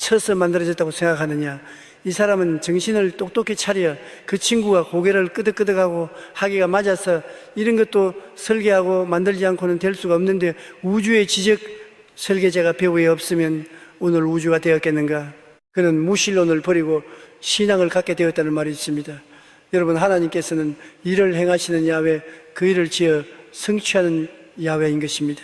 쳐서 만들어졌다고 생각하느냐? 이 사람은 정신을 똑똑히 차려 그 친구가 고개를 끄덕끄덕하고 하기가 맞아서 이런 것도 설계하고 만들지 않고는 될 수가 없는데 우주의 지적 설계자가 배후에 없으면 오늘 우주가 되었겠는가? 그는 무신론을 버리고 신앙을 갖게 되었다는 말이 있습니다. 여러분, 하나님께서는 일을 행하시는 야훼, 그 일을 지어 성취하는 야훼인 것입니다.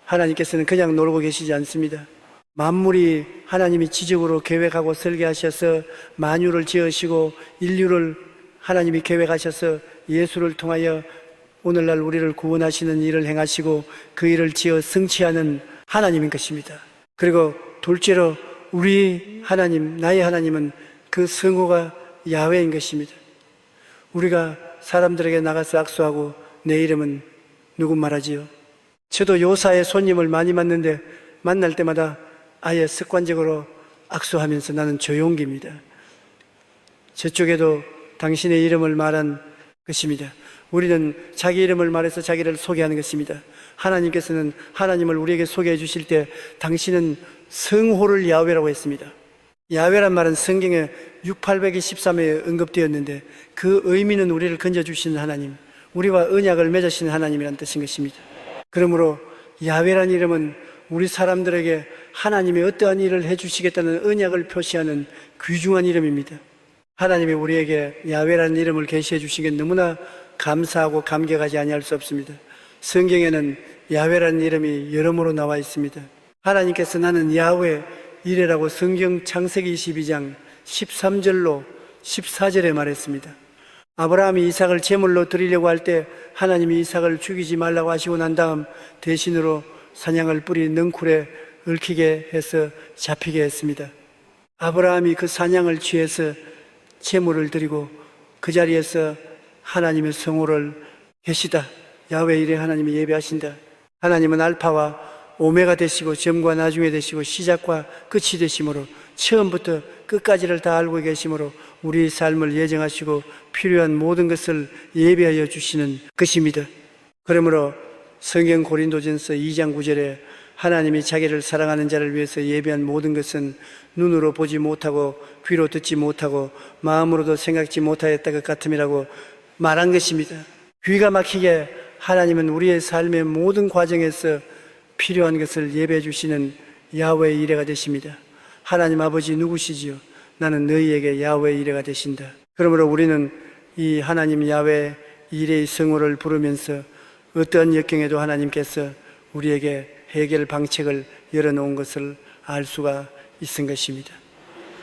하나님께서는 그냥 놀고 계시지 않습니다. 만물이 하나님이 지적으로 계획하고 설계하셔서 만유를 지으시고 인류를 하나님이 계획하셔서 예수를 통하여 오늘날 우리를 구원하시는 일을 행하시고 그 일을 지어 성취하는 하나님인 것입니다. 그리고 둘째로 우리 하나님, 나의 하나님은 그 성호가 야훼인 것입니다. 우리가 사람들에게 나가서 악수하고 내 이름은 누구 말하지요? 저도 요사에 손님을 많이 만났는데 만날 때마다 아예 습관적으로 악수하면서 나는 조용기입니다. 저쪽에도 당신의 이름을 말한 것입니다. 우리는 자기 이름을 말해서 자기를 소개하는 것입니다. 하나님께서는 하나님을 우리에게 소개해 주실 때 당신은 성호를 야훼라고 했습니다. 야훼란 말은 성경에 6823회에 언급되었는데 그 의미는 우리를 건져주시는 하나님, 우리와 언약을 맺으시는 하나님이라는 뜻인 것입니다. 그러므로 야훼란 이름은 우리 사람들에게 하나님이 어떠한 일을 해주시겠다는 언약을 표시하는 귀중한 이름입니다. 하나님이 우리에게 야훼라는 이름을 계시해 주신 게 너무나 감사하고 감격하지 아니할 수 없습니다. 성경에는 야훼라는 이름이 여러모로 나와 있습니다. 하나님께서 나는 야훼 이레라고 성경 창세기 22장 13절로 14절에 말했습니다. 아브라함이 이삭을 제물로 드리려고 할 때 하나님이 이삭을 죽이지 말라고 하시고 난 다음 대신으로 사냥을 뿌리 넝쿨에 얽히게 해서 잡히게 했습니다. 아브라함이 그 사냥을 취해서 제물을 드리고 그 자리에서 하나님의 성호를 계시다. 야훼 이레 하나님이 예배하신다. 하나님은 알파와 오메가 되시고 점과 나중에 되시고 시작과 끝이 되심으로 처음부터 끝까지를 다 알고 계심으로 우리 삶을 예정하시고 필요한 모든 것을 예배하여 주시는 것입니다. 그러므로 성경 고린도전서 2장 9절에 하나님이 자기를 사랑하는 자를 위해서 예배한 모든 것은 눈으로 보지 못하고 귀로 듣지 못하고 마음으로도 생각지 못하였다 것 같음이라고 말한 것입니다. 귀가 막히게 하나님은 우리의 삶의 모든 과정에서 필요한 것을 예배해 주시는 야훼 이레가 되십니다. 하나님 아버지 누구시지요? 나는 너희에게 야훼 이레가 되신다. 그러므로 우리는 이 하나님 야훼 이레의 성호를 부르면서 어떠한 역경에도 하나님께서 우리에게 해결 방책을 열어놓은 것을 알 수가 있은 것입니다.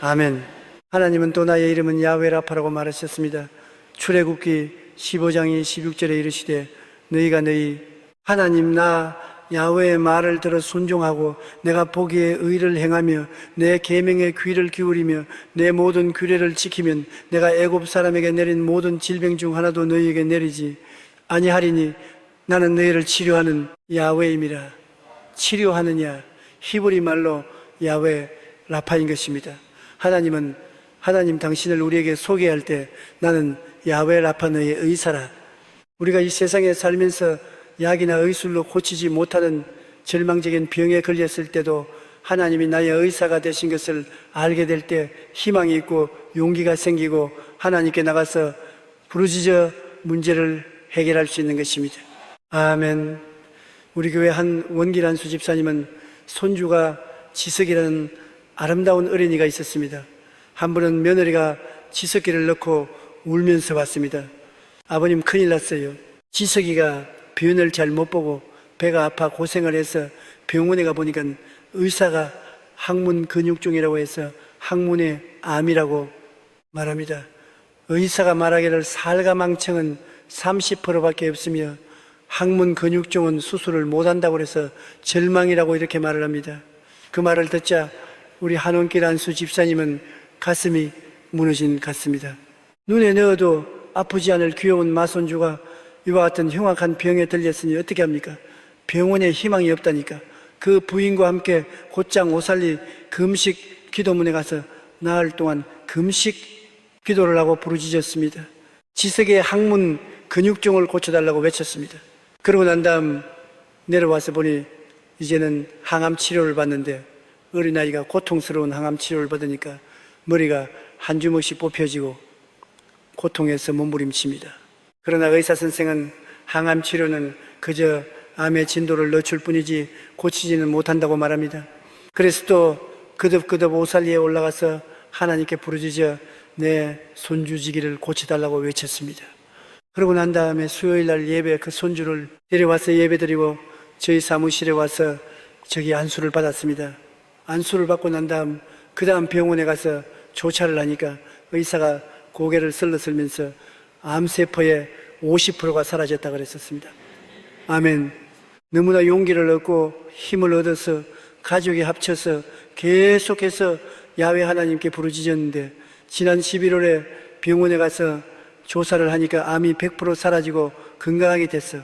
아멘. 하나님은 또 나의 이름은 야훼라파라고 말하셨습니다. 출애굽기 15장 16절에 이르시되 너희가 너희 하나님 나 야훼의 말을 들어 순종하고 내가 보기에 의를 행하며 내 계명에 귀를 기울이며 내 모든 규례를 지키면 내가 애굽 사람에게 내린 모든 질병 중 하나도 너희에게 내리지 아니하리니 나는 너희를 치료하는 야훼임이라. 치료하느냐 히브리 말로 야훼 라파인 것입니다. 하나님 당신을 우리에게 소개할 때 나는 야훼 라파 너의 의사라. 우리가 이 세상에 살면서 약이나 의술로 고치지 못하는 절망적인 병에 걸렸을 때도 하나님이 나의 의사가 되신 것을 알게 될 때 희망이 있고 용기가 생기고 하나님께 나가서 부르짖어 문제를 해결할 수 있는 것입니다. 아멘. 우리 교회 한 원기란 수집사님은 손주가 지석이라는 아름다운 어린이가 있었습니다. 한 번은 며느리가 지석이를 넣고 울면서 왔습니다. 아버님 큰일 났어요. 지석이가 변을 잘 못 보고 배가 아파 고생을 해서 병원에 가보니까 의사가 항문 근육종이라고 해서 항문에 암이라고 말합니다. 의사가 말하기를 살가망청은 30%밖에 없으며 항문 근육종은 수술을 못한다고 해서 절망이라고 이렇게 말을 합니다. 그 말을 듣자 우리 한원길 안수 집사님은 가슴이 무너진 것 같습니다. 눈에 넣어도 아프지 않을 귀여운 마손주가 이와 같은 흉악한 병에 들렸으니 어떻게 합니까? 병원에 희망이 없다니까. 그 부인과 함께 곧장 오살리 금식 기도문에 가서 나흘 동안 금식 기도를 하고 부르짖었습니다. 지석의 항문 근육종을 고쳐달라고 외쳤습니다. 그러고 난 다음 내려와서 보니 이제는 항암 치료를 받는데 어린아이가 고통스러운 항암 치료를 받으니까 머리가 한 주먹씩 뽑혀지고 고통에서 몸부림칩니다. 그러나 의사 선생은 항암 치료는 그저 암의 진도를 늦출 뿐이지 고치지는 못한다고 말합니다. 그래서 또 그듭그듭 오살리에 올라가서 하나님께 부르짖어 내 손주지기를 고쳐달라고 외쳤습니다. 그러고 난 다음에 수요일 날 예배 그 손주를 데려와서 예배드리고 저희 사무실에 와서 저기 안수를 받았습니다. 안수를 받고 난 다음 그 다음 병원에 가서 조사를 하니까 의사가 고개를 쓸러쓸면서 암세포의 50%가 사라졌다 그랬었습니다. 아멘. 너무나 용기를 얻고 힘을 얻어서 가족이 합쳐서 계속해서 야훼 하나님께 부르짖었는데 지난 11월에 병원에 가서 조사를 하니까 암이 100% 사라지고 건강하게 됐어.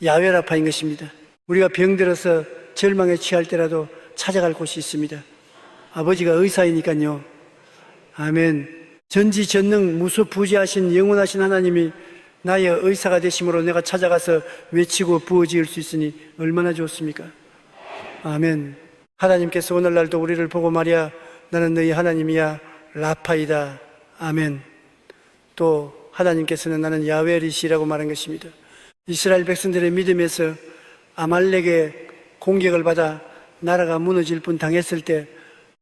야훼라파인 것입니다. 우리가 병들어서 절망에 취할 때라도 찾아갈 곳이 있습니다. 아버지가 의사이니까요. 아멘. 전지전능 무소부지하신 영원하신 하나님이 나의 의사가 되심으로 내가 찾아가서 외치고 부어지을 수 있으니 얼마나 좋습니까? 아멘. 하나님께서 오늘날도 우리를 보고 말이야 나는 너희 하나님이야 라파이다. 아멘. 또 하나님께서는 나는 야훼리시라고 말한 것입니다. 이스라엘 백성들의 믿음에서 아말렉의 공격을 받아 나라가 무너질 뿐 당했을 때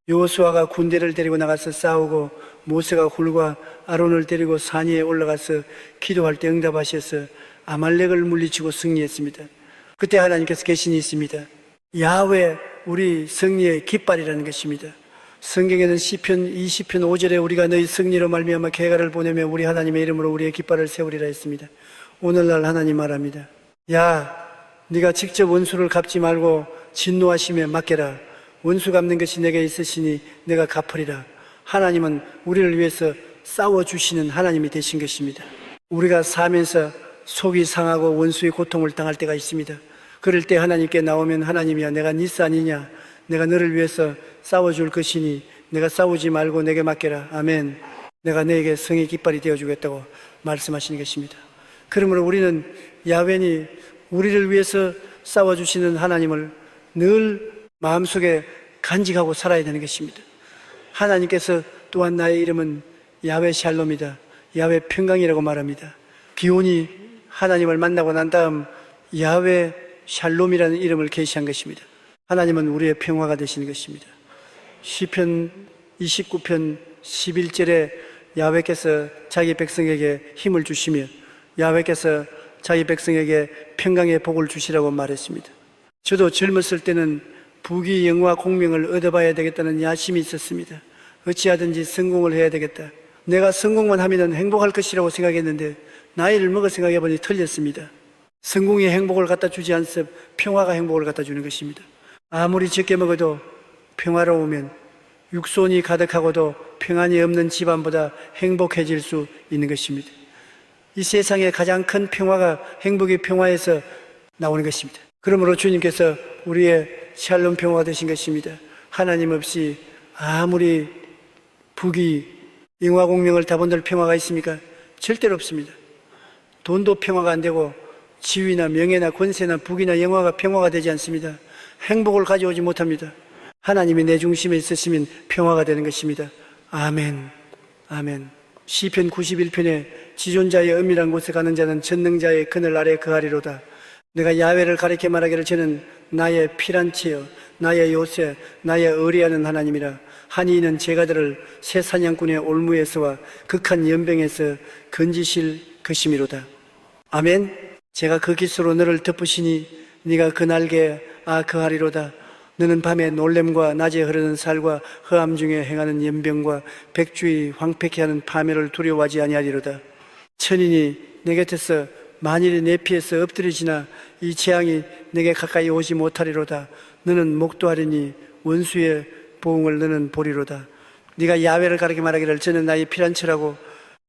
여호수아가 군대를 데리고 나가서 싸우고 모세가 훌과 아론을 데리고 산 위에 올라가서 기도할 때 응답하셔서 아말렉을 물리치고 승리했습니다. 그때 하나님께서 계신이 있습니다. 야훼 우리 승리의 깃발이라는 것입니다. 성경에는 시편 20편 5절에 우리가 너희 승리로 말미암아 개가를 보내며 우리 하나님의 이름으로 우리의 깃발을 세우리라 했습니다. 오늘날 하나님 말합니다. 야, 네가 직접 원수를 갚지 말고 진노하심에 맡겨라. 원수 갚는 것이 내게 있으시니 내가 갚으리라. 하나님은 우리를 위해서 싸워주시는 하나님이 되신 것입니다. 우리가 살면서 속이 상하고 원수의 고통을 당할 때가 있습니다. 그럴 때 하나님께 나오면 하나님이야 내가 니스 아니냐, 내가 너를 위해서 싸워줄 것이니 내가 싸우지 말고 내게 맡겨라. 아멘. 내가 너에게 성의 깃발이 되어주겠다고 말씀하시는 것입니다. 그러므로 우리는 야훼니 우리를 위해서 싸워주시는 하나님을 늘 마음속에 간직하고 살아야 되는 것입니다. 하나님께서 또한 나의 이름은 야훼 샬롬이다, 야훼 평강이라고 말합니다. 기온이 하나님을 만나고 난 다음 야훼 샬롬이라는 이름을 계시한 것입니다. 하나님은 우리의 평화가 되시는 것입니다. 시편 29편 11절에 야훼께서 자기 백성에게 힘을 주시며 야훼께서 자기 백성에게 평강의 복을 주시라고 말했습니다. 저도 젊었을 때는 부귀 영화 공명을 얻어봐야 되겠다는 야심이 있었습니다. 어찌하든지 성공을 해야 되겠다. 내가 성공만 하면 행복할 것이라고 생각했는데 나이를 먹어 생각해보니 틀렸습니다. 성공이 행복을 갖다 주지 않습 평화가 행복을 갖다 주는 것입니다. 아무리 적게 먹어도 평화로우면 육손이 가득하고도 평안이 없는 집안보다 행복해질 수 있는 것입니다. 이 세상의 가장 큰 평화가 행복의 평화에서 나오는 것입니다. 그러므로 주님께서 우리의 샬롬 평화가 되신 것입니다. 하나님 없이 아무리 부귀 영화공명을 다 본들 평화가 있습니까? 절대로 없습니다. 돈도 평화가 안 되고 지위나 명예나 권세나 부귀나 영화가 평화가 되지 않습니다. 행복을 가져오지 못합니다. 하나님이 내 중심에 있으시면 평화가 되는 것입니다. 아멘. 아멘. 시편 91편에 지존자의 은밀한 곳에 가는 자는 전능자의 그늘 아래 거하리로다. 내가 야훼를 가리켜 말하기를 저는 나의 피란치여 나의 요새 나의 의리하는 하나님이라. 하니 이는 제가들을 새 사냥꾼의 올무에서와 극한 연병에서 건지실 것이미로다. 아멘. 제가 그 기수로 너를 덮으시니 네가 그 날개에 거하리로다. 너는 밤에 놀램과 낮에 흐르는 살과 허암 중에 행하는 연병과 백주의 황폐케 하는 파멸을 두려워하지 아니하리로다. 천인이 내 곁에서 만일에 내 피에서 엎드리지나 이 재앙이 내게 가까이 오지 못하리로다. 너는 목도하리니 원수의 보응을 너는 보리로다. 네가 야훼를 가리켜 말하기를 저는 나의 피란처라고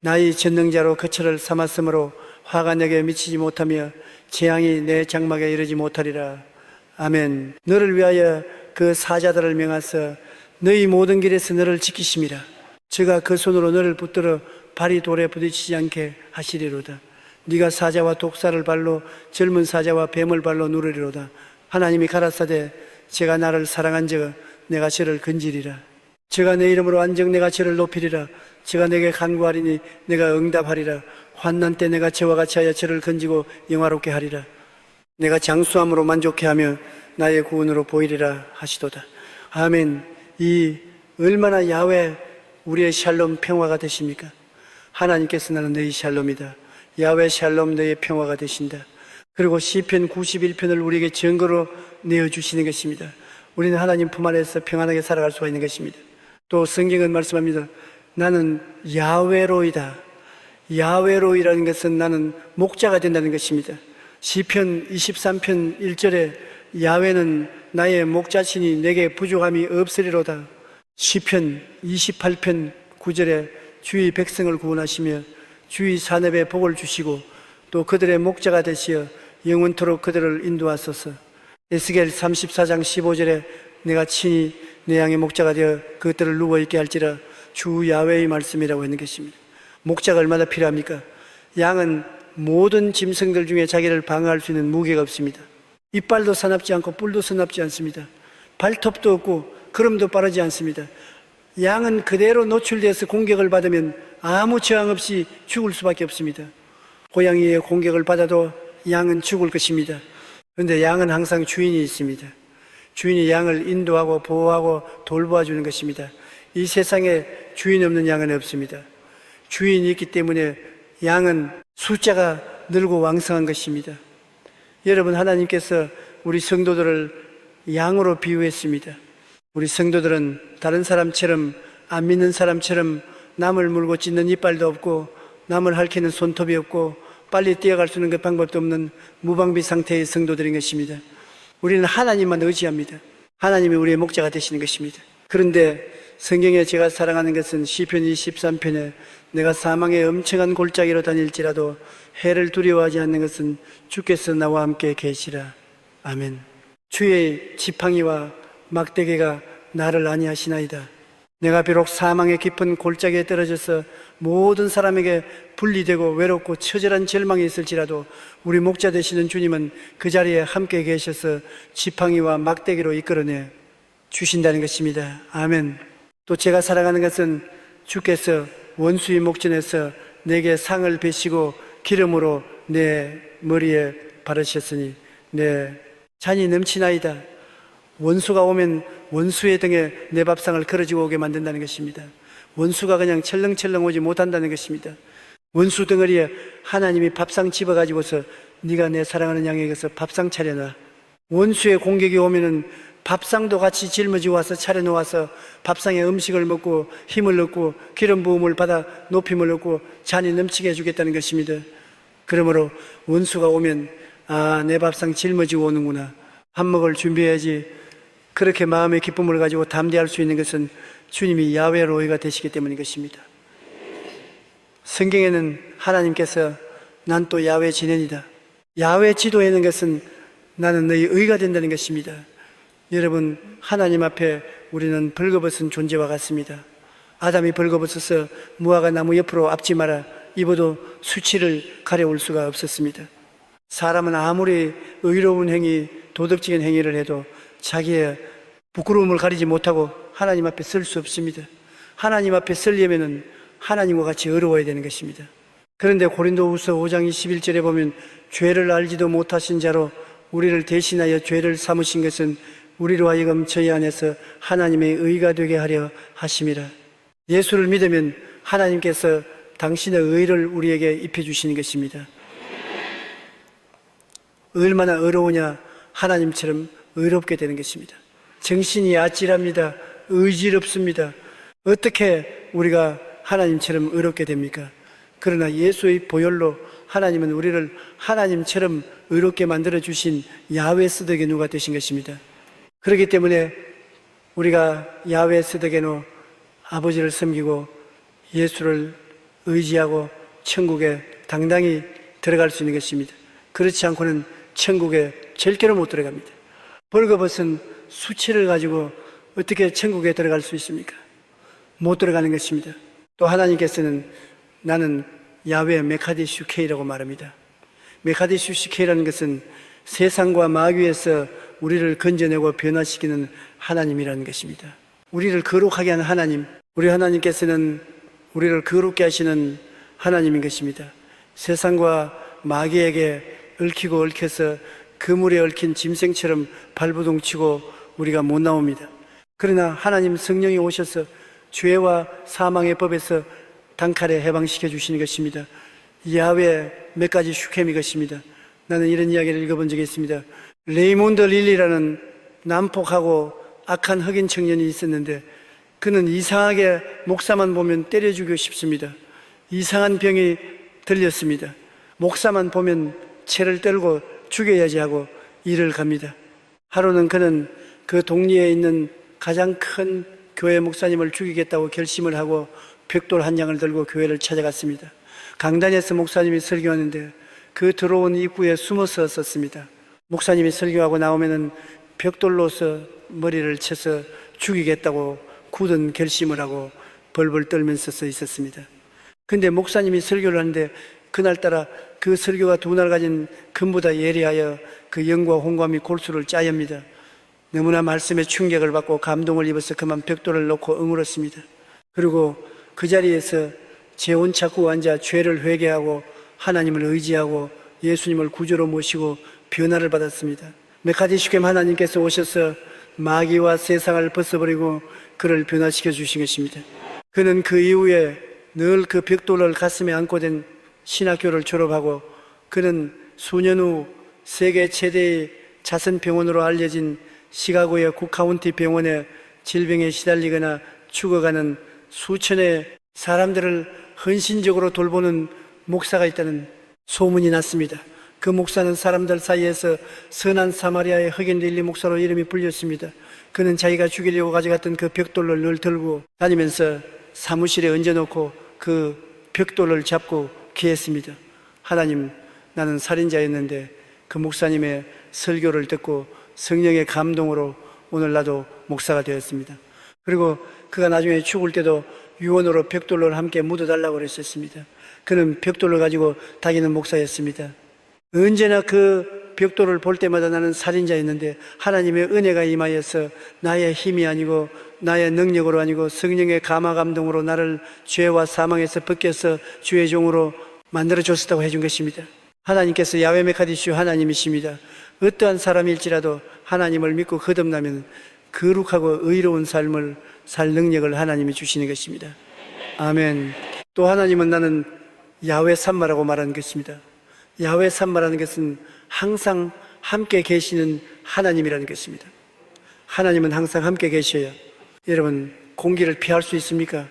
나의 전능자로 거처를 삼았으므로 화가 내게 미치지 못하며 재앙이 내 장막에 이르지 못하리라. 아멘. 너를 위하여 그 사자들을 명하사 너희 모든 길에서 너를 지키심이라. 저가 그 손으로 너를 붙들어 발이 돌에 부딪히지 않게 하시리로다. 네가 사자와 독사를 발로 젊은 사자와 뱀을 발로 누르리로다. 하나님이 가라사대 제가 나를 사랑한 적 내가 저를 건지리라. 저가 내 이름으로 안정 내가 저를 높이리라. 저가 내게 간구하리니 내가 응답하리라. 환난 때 내가 저와 같이 하여 저를 건지고 영화롭게 하리라. 내가 장수함으로 만족해 하며 나의 구원으로 보이리라 하시도다. 아멘. 이 얼마나 야훼 우리의 샬롬 평화가 되십니까? 하나님께서 나는 너희 샬롬이다. 야훼 샬롬 너희의 평화가 되신다. 그리고 시편 91편을 우리에게 증거로 내어주시는 것입니다. 우리는 하나님 품 안에서 평안하게 살아갈 수가 있는 것입니다. 또 성경은 말씀합니다. 나는 야훼로이다. 야훼로이라는 것은 나는 목자가 된다는 것입니다. 시편 23편 1절에 야훼는 나의 목자시니 내게 부족함이 없으리로다. 시편 28편 9절에 주의 백성을 구원하시며 주의 산업에 복을 주시고 또 그들의 목자가 되시어 영원토록 그들을 인도하소서. 에스겔 34장 15절에 내가 친히 내 양의 목자가 되어 그것들을 누워있게 할지라 주 야훼의 말씀이라고 했는 것입니다. 목자가 얼마나 필요합니까? 양은 모든 짐승들 중에 자기를 방어할 수 있는 무게가 없습니다. 이빨도 사납지 않고 뿔도 사납지 않습니다. 발톱도 없고 걸음도 빠르지 않습니다. 양은 그대로 노출돼서 공격을 받으면 아무 저항 없이 죽을 수밖에 없습니다. 고양이의 공격을 받아도 양은 죽을 것입니다. 그런데 양은 항상 주인이 있습니다. 주인이 양을 인도하고 보호하고 돌보아 주는 것입니다. 이 세상에 주인 없는 양은 없습니다. 주인이 있기 때문에 양은 숫자가 늘고 왕성한 것입니다. 여러분, 하나님께서 우리 성도들을 양으로 비유했습니다. 우리 성도들은 다른 사람처럼, 안 믿는 사람처럼 남을 물고 찢는 이빨도 없고 남을 핥히는 손톱이 없고 빨리 뛰어갈 수 있는 그 방법도 없는 무방비 상태의 성도들인 것입니다. 우리는 하나님만 의지합니다. 하나님이 우리의 목자가 되시는 것입니다. 그런데 성경에 제가 사랑하는 것은 시편 23편에 내가 사망의 엄청난 골짜기로 다닐지라도 해를 두려워하지 않는 것은 주께서 나와 함께 계시라. 아멘. 주의 지팡이와 막대기가 나를 안위하시나이다. 내가 비록 사망의 깊은 골짜기에 떨어져서 모든 사람에게 분리되고 외롭고 처절한 절망이 있을지라도 우리 목자 되시는 주님은 그 자리에 함께 계셔서 지팡이와 막대기로 이끌어내 주신다는 것입니다. 아멘. 또 제가 살아가는 것은 주께서 원수의 목전에서 내게 상을 베시고 기름으로 내 머리에 바르셨으니 내 잔이 넘치나이다. 원수가 오면 원수의 등에 내 밥상을 걸어지고 오게 만든다는 것입니다. 원수가 그냥 철렁철렁 오지 못한다는 것입니다. 원수 덩어리에 하나님이 밥상 집어가지고서 네가 내 사랑하는 양에게서 밥상 차려놔. 원수의 공격이 오면은 밥상도 같이 짊어지고 와서 차려놓아서 밥상에 음식을 먹고 힘을 얻고 기름 부음을 받아 높임을 얻고 잔이 넘치게 해주겠다는 것입니다. 그러므로 원수가 오면 내 밥상 짊어지고 오는구나. 밥 먹을 준비해야지. 그렇게 마음의 기쁨을 가지고 담대할 수 있는 것은 주님이 야훼 로이가 되시기 때문인 것입니다. 성경에는 하나님께서 난 또 야훼 지nen이다. 야훼 지도에는 것은 나는 너희 의가 된다는 것입니다. 여러분, 하나님 앞에 우리는 벌거벗은 존재와 같습니다. 아담이 벌거벗어서 무화과 나무 옆으로 앞지 마라 입어도 수치를 가려올 수가 없었습니다. 사람은 아무리 의로운 행위, 도덕적인 행위를 해도 자기의 부끄러움을 가리지 못하고 하나님 앞에 설 수 없습니다. 하나님 앞에 서려면은 하나님과 같이 어려워야 되는 것입니다. 그런데 고린도후서 5장 21절에 보면 죄를 알지도 못하신 자로 우리를 대신하여 죄를 삼으신 것은 우리로 하여금 저희 안에서 하나님의 의가 되게 하려 하심이라. 예수를 믿으면 하나님께서 당신의 의를 우리에게 입혀주시는 것입니다. 얼마나 어려우냐, 하나님처럼 의롭게 되는 것입니다. 정신이 아찔합니다. 의지롭습니다. 어떻게 우리가 하나님처럼 의롭게 됩니까? 그러나 예수의 보혈로 하나님은 우리를 하나님처럼 의롭게 만들어주신 야훼 스드게노가 되신 것입니다. 그렇기 때문에 우리가 야훼 스드게노 아버지를 섬기고 예수를 의지하고 천국에 당당히 들어갈 수 있는 것입니다. 그렇지 않고는 천국에 절대로 못 들어갑니다. 벌거벗은 수치를 가지고 어떻게 천국에 들어갈 수 있습니까? 못 들어가는 것입니다. 또 하나님께서는 나는 야훼 메카디슈케이라고 말합니다. 메카디슈케이라는 것은 세상과 마귀에서 우리를 건져내고 변화시키는 하나님이라는 것입니다. 우리를 거룩하게 하는 하나님, 우리 하나님께서는 우리를 거룩게 하시는 하나님인 것입니다. 세상과 마귀에게 얽히고 얽혀서 그물에 얽힌 짐승처럼 발부둥치고 우리가 못 나옵니다. 그러나 하나님 성령이 오셔서 죄와 사망의 법에서 단칼에 해방시켜 주시는 것입니다. 야훼 몇 가지 슈켐이 것입니다. 나는 이런 이야기를 읽어본 적이 있습니다. 레이몬드 릴리라는 난폭하고 악한 흑인 청년이 있었는데 그는 이상하게 목사만 보면 때려 죽이고 싶습니다. 이상한 병이 들렸습니다. 목사만 보면 채를 떨고 죽여야지 하고 일을 갑니다. 하루는 그는 그 동리에 있는 가장 큰 교회 목사님을 죽이겠다고 결심을 하고 벽돌 한 장을 들고 교회를 찾아갔습니다. 강단에서 목사님이 설교하는데 그 들어온 입구에 숨어서 썼습니다. 목사님이 설교하고 나오면은 벽돌로서 머리를 쳐서 죽이겠다고 굳은 결심을 하고 벌벌 떨면서 서 있었습니다. 근데 목사님이 설교를 하는데 그날따라 그 설교가 두 날 가진 금보다 예리하여 그 영과 홍감이 골수를 짜엽니다. 너무나 말씀에 충격을 받고 감동을 입어서 그만 벽돌을 놓고 응울었습니다. 그리고 그 자리에서 재혼 찾고 앉아 죄를 회개하고 하나님을 의지하고 예수님을 구주로 모시고 변화를 받았습니다. 메카디슈켐 하나님께서 오셔서 마귀와 세상을 벗어버리고 그를 변화시켜 주신 것입니다. 그는 그 이후에 늘 그 벽돌을 가슴에 안고 된 신학교를 졸업하고 그는 수년 후 세계 최대의 자선병원으로 알려진 시카고의 쿡카운티 병원에 질병에 시달리거나 죽어가는 수천의 사람들을 헌신적으로 돌보는 목사가 있다는 소문이 났습니다. 그 목사는 사람들 사이에서 선한 사마리아의 흑인 릴리 목사로 이름이 불렸습니다. 그는 자기가 죽이려고 가져갔던 그 벽돌을 늘 들고 다니면서 사무실에 얹어놓고 그 벽돌을 잡고 기했습니다. 하나님, 나는 살인자였는데 그 목사님의 설교를 듣고 성령의 감동으로 오늘 나도 목사가 되었습니다. 그리고 그가 나중에 죽을 때도 유언으로 벽돌을 함께 묻어달라고 그랬었습니다. 그는 벽돌을 가지고 다니는 목사였습니다. 언제나 그 벽돌을 볼 때마다 나는 살인자였는데 하나님의 은혜가 임하여서 나의 힘이 아니고 나의 능력으로 아니고 성령의 감화 감동으로 나를 죄와 사망에서 벗겨서 주의 종으로 만들어줬다고 해준 것입니다. 하나님께서 야훼 메카디슈 하나님이십니다. 어떠한 사람일지라도 하나님을 믿고 거듭나면 거룩하고 의로운 삶을 살 능력을 하나님이 주시는 것입니다. 아멘. 또 하나님은 나는 야훼 삼마라고 말하는 것입니다. 야훼 삼마라는 것은 항상 함께 계시는 하나님이라는 것입니다. 하나님은 항상 함께 계셔요. 여러분, 공기를 피할 수 있습니까?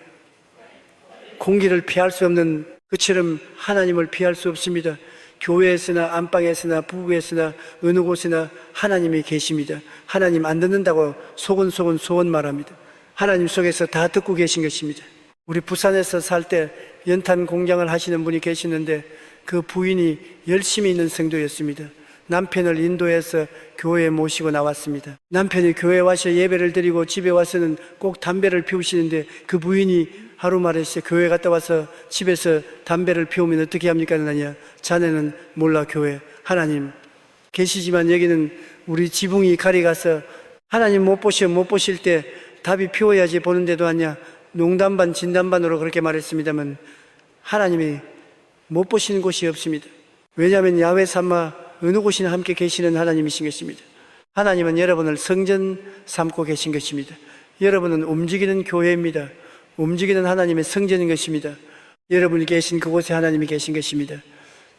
공기를 피할 수 없는 그처럼 하나님을 피할 수 없습니다. 교회에서나 안방에서나 부부에서나 어느 곳에나 하나님이 계십니다. 하나님 안 듣는다고 소곤소곤 소원 말합니다. 하나님 속에서 다 듣고 계신 것입니다. 우리 부산에서 살 때 연탄 공장을 하시는 분이 계시는데 그 부인이 열심히 있는 성도였습니다. 남편을 인도해서 교회에 모시고 나왔습니다. 남편이 교회에 와서 예배를 드리고 집에 와서는 꼭 담배를 피우시는데 그 부인이 하루 말했어요. 교회 갔다 와서 집에서 담배를 피우면 어떻게 합니까? 하냐? 자네는 몰라 교회. 하나님 계시지만 여기는 우리 지붕이 가리가서 하나님 못 보실 때 답이 피워야지 보는데도 아니야. 농담 반 진담 반으로 그렇게 말했습니다만 하나님이 못 보시는 곳이 없습니다. 왜냐하면 야훼 삼마 어느 곳이나 함께 계시는 하나님이신 것입니다. 하나님은 여러분을 성전 삼고 계신 것입니다. 여러분은 움직이는 교회입니다. 움직이는 하나님의 성전인 것입니다. 여러분이 계신 그곳에 하나님이 계신 것입니다.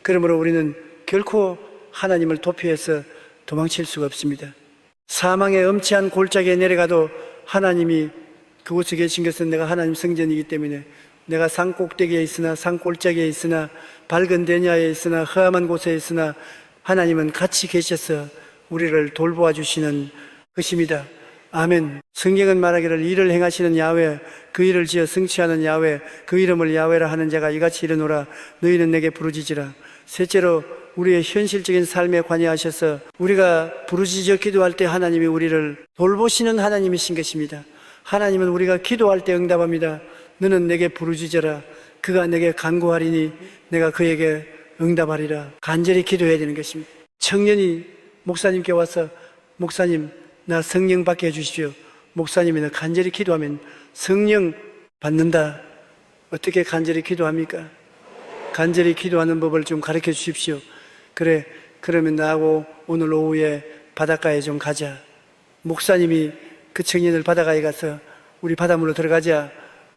그러므로 우리는 결코 하나님을 도피해서 도망칠 수가 없습니다. 사망의 엄치한 골짜기에 내려가도 하나님이 그곳에 계신 것은 내가 하나님 성전이기 때문에 내가 산 꼭대기에 있으나 산 골짜기에 있으나 밝은 대냐에 있으나 험한 곳에 있으나 하나님은 같이 계셔서 우리를 돌보아 주시는 것입니다. 아멘. 성경은 말하기를 이를 행하시는 야훼, 그 일을 지어 성취하는 야훼, 그 이름을 야훼라 하는 자가 이같이 이르노라. 너희는 내게 부르짖으라. 셋째로 우리의 현실적인 삶에 관여하셔서 우리가 부르짖어 기도할 때 하나님이 우리를 돌보시는 하나님이신 것입니다. 하나님은 우리가 기도할 때 응답합니다. 너는 내게 부르짖어라. 그가 내게 간구하리니 내가 그에게 응답하리라. 간절히 기도해야 되는 것입니다. 청년이 목사님께 와서 목사님, 나 성령 받게 해주십시오. 목사님이 나 간절히 기도하면 성령 받는다. 어떻게 간절히 기도합니까? 간절히 기도하는 법을 좀 가르쳐 주십시오. 그래, 그러면 나하고 오늘 오후에 바닷가에 좀 가자. 목사님이 그 청년을 바닷가에 가서 우리 바닷물로 들어가자.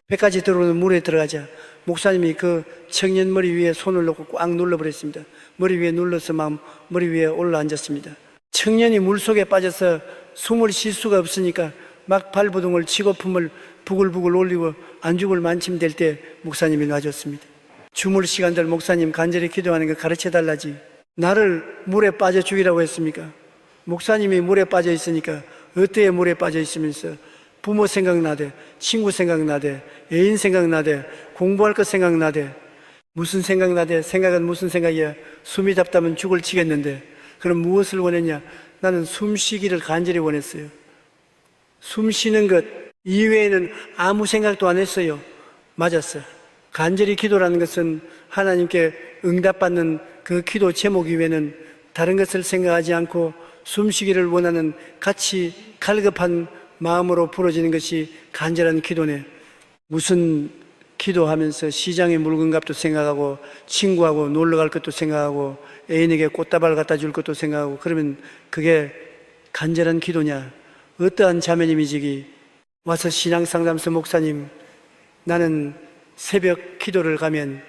배까지 들어오는 물에 들어가자. 목사님이 그 청년 머리 위에 손을 놓고 꽉 눌러버렸습니다. 머리 위에 눌러서 머리 위에 올라앉았습니다. 청년이 물속에 빠져서 숨을 쉴 수가 없으니까 막 발버둥을 치고 품을 부글부글 올리고 안죽을 만침될 때 목사님이 놔줬습니다. 주물 시간들 목사님 간절히 기도하는 거 가르쳐달라지. 나를 물에 빠져 죽이라고 했습니까? 목사님이 물에 빠져 있으니까 어때에 물에 빠져 있으면서 부모 생각나대, 친구 생각나대, 애인 생각나대, 공부할 것 생각나대. 무슨 생각나대? 생각은 무슨 생각이야? 숨이 답답하면 죽을 치겠는데 그럼 무엇을 원했냐? 나는 숨쉬기를 간절히 원했어요. 숨 쉬는 것 이외에는 아무 생각도 안 했어요. 맞았어요. 간절히 기도라는 것은 하나님께 응답받는 그 기도 제목 이외에는 다른 것을 생각하지 않고 숨쉬기를 원하는 같이 갈급한 마음으로 부러지는 것이 간절한 기도네. 무슨 기도하면서 시장에 물건값도 생각하고 친구하고 놀러 갈 것도 생각하고 애인에게 꽃다발 갖다 줄 것도 생각하고 그러면 그게 간절한 기도냐? 어떠한 자매님이지기 와서 신앙상담소 목사님 나는 새벽 기도를 가면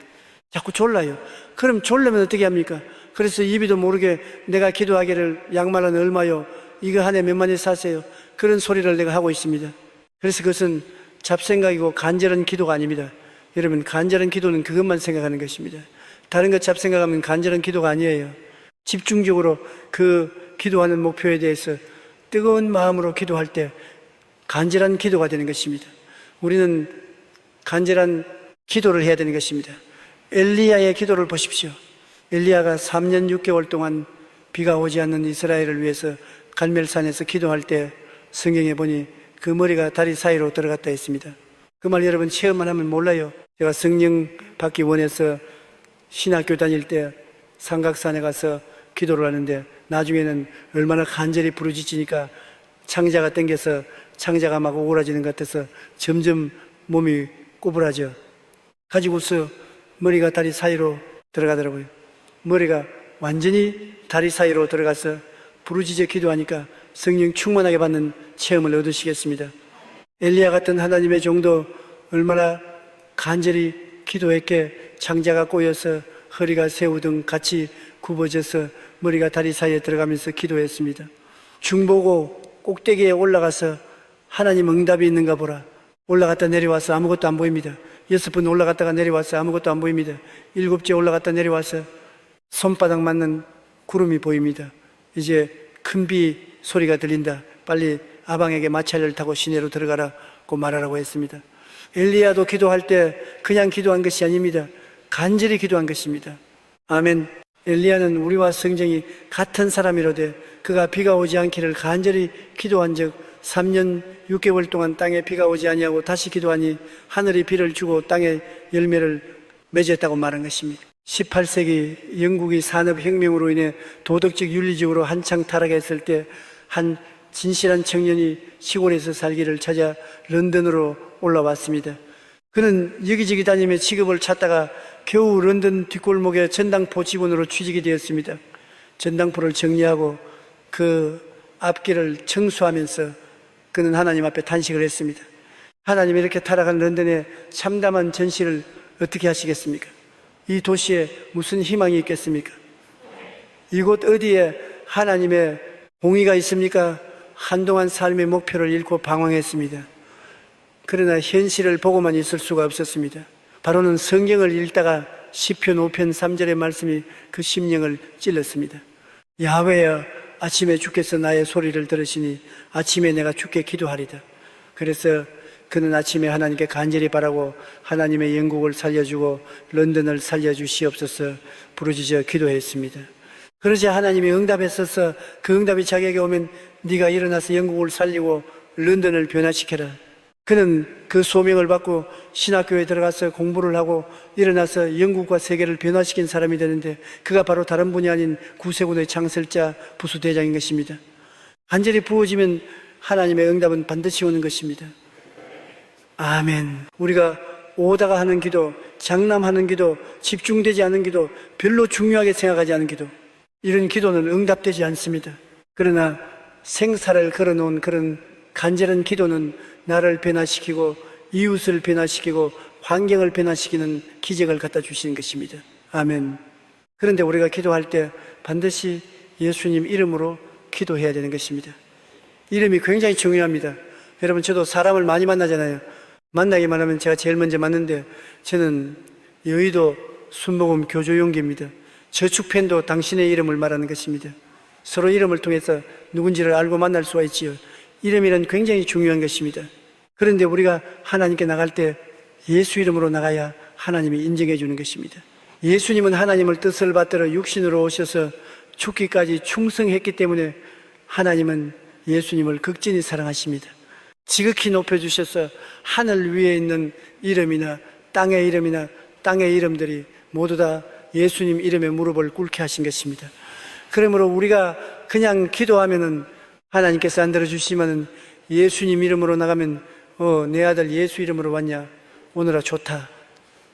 자꾸 졸라요. 그럼 졸려면 어떻게 합니까? 그래서 입이도 모르게 내가 기도하기를 양말은 얼마요? 이거 한 해 몇 마디 사세요? 그런 소리를 내가 하고 있습니다. 그래서 그것은 잡생각이고 간절한 기도가 아닙니다. 여러분 간절한 기도는 그것만 생각하는 것입니다. 다른 것 잡생각하면 간절한 기도가 아니에요. 집중적으로 그 기도하는 목표에 대해서 뜨거운 마음으로 기도할 때 간절한 기도가 되는 것입니다. 우리는 간절한 기도를 해야 되는 것입니다. 엘리야의 기도를 보십시오. 엘리야가 3년 6개월 동안 비가 오지 않는 이스라엘을 위해서 갈멜산에서 기도할 때 성경에 보니 그 머리가 다리 사이로 들어갔다 했습니다. 그 말 여러분 체험만 하면 몰라요. 제가 성령 받기 원해서 신학교 다닐 때 삼각산에 가서 기도를 하는데 나중에는 얼마나 간절히 부르짖으니까 창자가 당겨서 창자가 막 오그라지는 것 같아서 점점 몸이 꼬부라져 가지고서 머리가 다리 사이로 들어가더라고요. 머리가 완전히 다리 사이로 들어가서 부르짖어 기도하니까 성령 충만하게 받는 체험을 얻으시겠습니다. 엘리야 같은 하나님의 종도 얼마나 간절히 기도했기에 창자가 꼬여서 허리가 새우 등 같이 굽어져서 머리가 다리 사이에 들어가면서 기도했습니다. 중보고 꼭대기에 올라가서 하나님 응답이 있는가 보라. 올라갔다 내려와서 아무것도 안 보입니다. 6번 올라갔다가 내려와서 아무것도 안 보입니다. 7째 올라갔다 내려와서 손바닥 맞는 구름이 보입니다. 이제 큰 비 소리가 들린다. 빨리 아방에게 마차를 타고 시내로 들어가라고 말하라고 했습니다. 엘리야도 기도할 때 그냥 기도한 것이 아닙니다. 간절히 기도한 것입니다. 아멘. 엘리야는 우리와 성경이 같은 사람이로되 그가 비가 오지 않기를 간절히 기도한 적 3년 6개월 동안 땅에 비가 오지 아니하고 다시 기도하니 하늘이 비를 주고 땅에 열매를 맺었다고 말한 것입니다. 18세기 영국이 산업혁명으로 인해 도덕적 윤리적으로 한창 타락했을 때 한 진실한 청년이 시골에서 살기를 찾아 런던으로 올라왔습니다. 그는 여기저기 다니며 직업을 찾다가 겨우 런던 뒷골목의 전당포 직원으로 취직이 되었습니다. 전당포를 정리하고 그 앞길을 청소하면서 그는 하나님 앞에 탄식을 했습니다. 하나님 이렇게 타락한 런던에 참담한 전시를 어떻게 하시겠습니까? 이 도시에 무슨 희망이 있겠습니까? 이곳 어디에 하나님의 공의가 있습니까? 한동안 삶의 목표를 잃고 방황했습니다. 그러나 현실을 보고만 있을 수가 없었습니다. 바로는 성경을 읽다가 시편 5편 3절의 말씀이 그 심령을 찔렀습니다. 야훼여 아침에 주께서 나의 소리를 들으시니 아침에 내가 주께 기도하리다. 그래서 그는 아침에 하나님께 간절히 바라고 하나님의 영국을 살려주고 런던을 살려주시옵소서 부르짖어 기도했습니다. 그러자 하나님이 응답했어서 그 응답이 자기에게 오면 네가 일어나서 영국을 살리고 런던을 변화시켜라. 그는 그 소명을 받고 신학교에 들어가서 공부를 하고 일어나서 영국과 세계를 변화시킨 사람이 되는데 그가 바로 다른 분이 아닌 구세군의 창설자 부수대장인 것입니다. 간절히 부어지면 하나님의 응답은 반드시 오는 것입니다. 아멘. 우리가 오다가 하는 기도, 장남하는 기도, 집중되지 않은 기도, 별로 중요하게 생각하지 않은 기도, 이런 기도는 응답되지 않습니다. 그러나 생사를 걸어놓은 그런 간절한 기도는 나를 변화시키고 이웃을 변화시키고 환경을 변화시키는 기적을 갖다 주시는 것입니다. 아멘. 그런데 우리가 기도할 때 반드시 예수님 이름으로 기도해야 되는 것입니다. 이름이 굉장히 중요합니다. 여러분, 저도 사람을 많이 만나잖아요. 만나기만 하면 제가 제일 먼저 맞는데, 저는 여의도 순복음 교조용기입니다. 저축팬도 당신의 이름을 말하는 것입니다. 서로 이름을 통해서 누군지를 알고 만날 수가 있지요. 이름이란 굉장히 중요한 것입니다. 그런데 우리가 하나님께 나갈 때 예수 이름으로 나가야 하나님이 인정해 주는 것입니다. 예수님은 하나님을 뜻을 받들어 육신으로 오셔서 죽기까지 충성했기 때문에 하나님은 예수님을 극진히 사랑하십니다. 지극히 높여주셔서 하늘 위에 있는 이름이나 땅의 이름이나 땅의 이름들이 모두 다 예수님 이름에 무릎을 꿇게 하신 것입니다. 그러므로 우리가 그냥 기도하면은 하나님께서 안 들어주시면은 예수님 이름으로 나가면 내 아들 예수 이름으로 왔냐? 오늘아 좋다.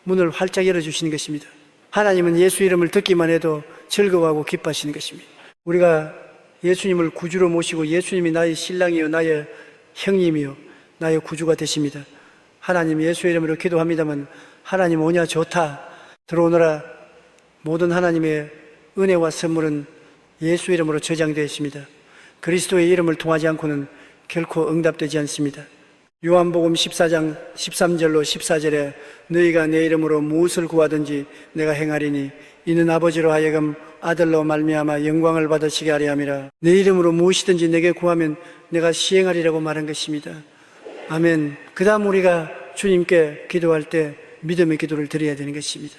문을 활짝 열어주시는 것입니다. 하나님은 예수 이름을 듣기만 해도 즐거워하고 기뻐하시는 것입니다. 우리가 예수님을 구주로 모시고 예수님이 나의 신랑이요 나의 형님이요 나의 구주가 되십니다. 하나님 예수 이름으로 기도합니다만 하나님 오냐 좋다 들어오너라. 모든 하나님의 은혜와 선물은 예수 이름으로 저장되어 있습니다. 그리스도의 이름을 통하지 않고는 결코 응답되지 않습니다. 요한복음 14장 13절로 14절에 너희가 내 이름으로 무엇을 구하든지 내가 행하리니 이는 아버지로 하여금 아들로 말미암아 영광을 받으시게 하려 함이라. 내 이름으로 무엇이든지 내게 구하면 내가 시행하리라고 말한 것입니다. 아멘. 그 다음 우리가 주님께 기도할 때 믿음의 기도를 드려야 되는 것입니다.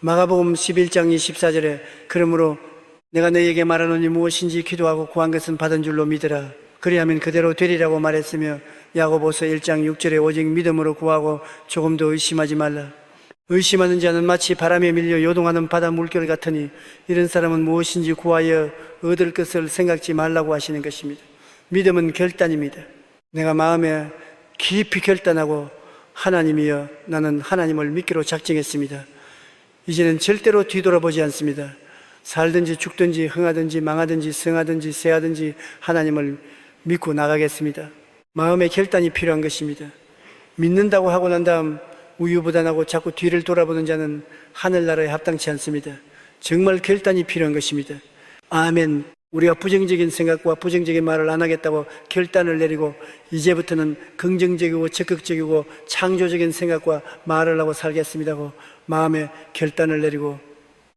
마가복음 11장 24절에 그러므로 내가 너희에게 말하노니 무엇인지 기도하고 구한 것은 받은 줄로 믿으라. 그리하면 그대로 되리라고 말했으며 야고보서 1장 6절에 오직 믿음으로 구하고 조금도 의심하지 말라. 의심하는 자는 마치 바람에 밀려 요동하는 바다 물결 같으니 이런 사람은 무엇인지 구하여 얻을 것을 생각지 말라고 하시는 것입니다. 믿음은 결단입니다. 내가 마음에 깊이 결단하고 하나님이여 나는 하나님을 믿기로 작정했습니다. 이제는 절대로 뒤돌아보지 않습니다. 살든지 죽든지 흥하든지 망하든지 성하든지 쇠하든지 하나님을 믿고 나가겠습니다. 마음의 결단이 필요한 것입니다. 믿는다고 하고 난 다음 우유부단하고 자꾸 뒤를 돌아보는 자는 하늘나라에 합당치 않습니다. 정말 결단이 필요한 것입니다. 아멘. 우리가 부정적인 생각과 부정적인 말을 안 하겠다고 결단을 내리고 이제부터는 긍정적이고 적극적이고 창조적인 생각과 말을 하고 살겠습니다고 마음에 결단을 내리고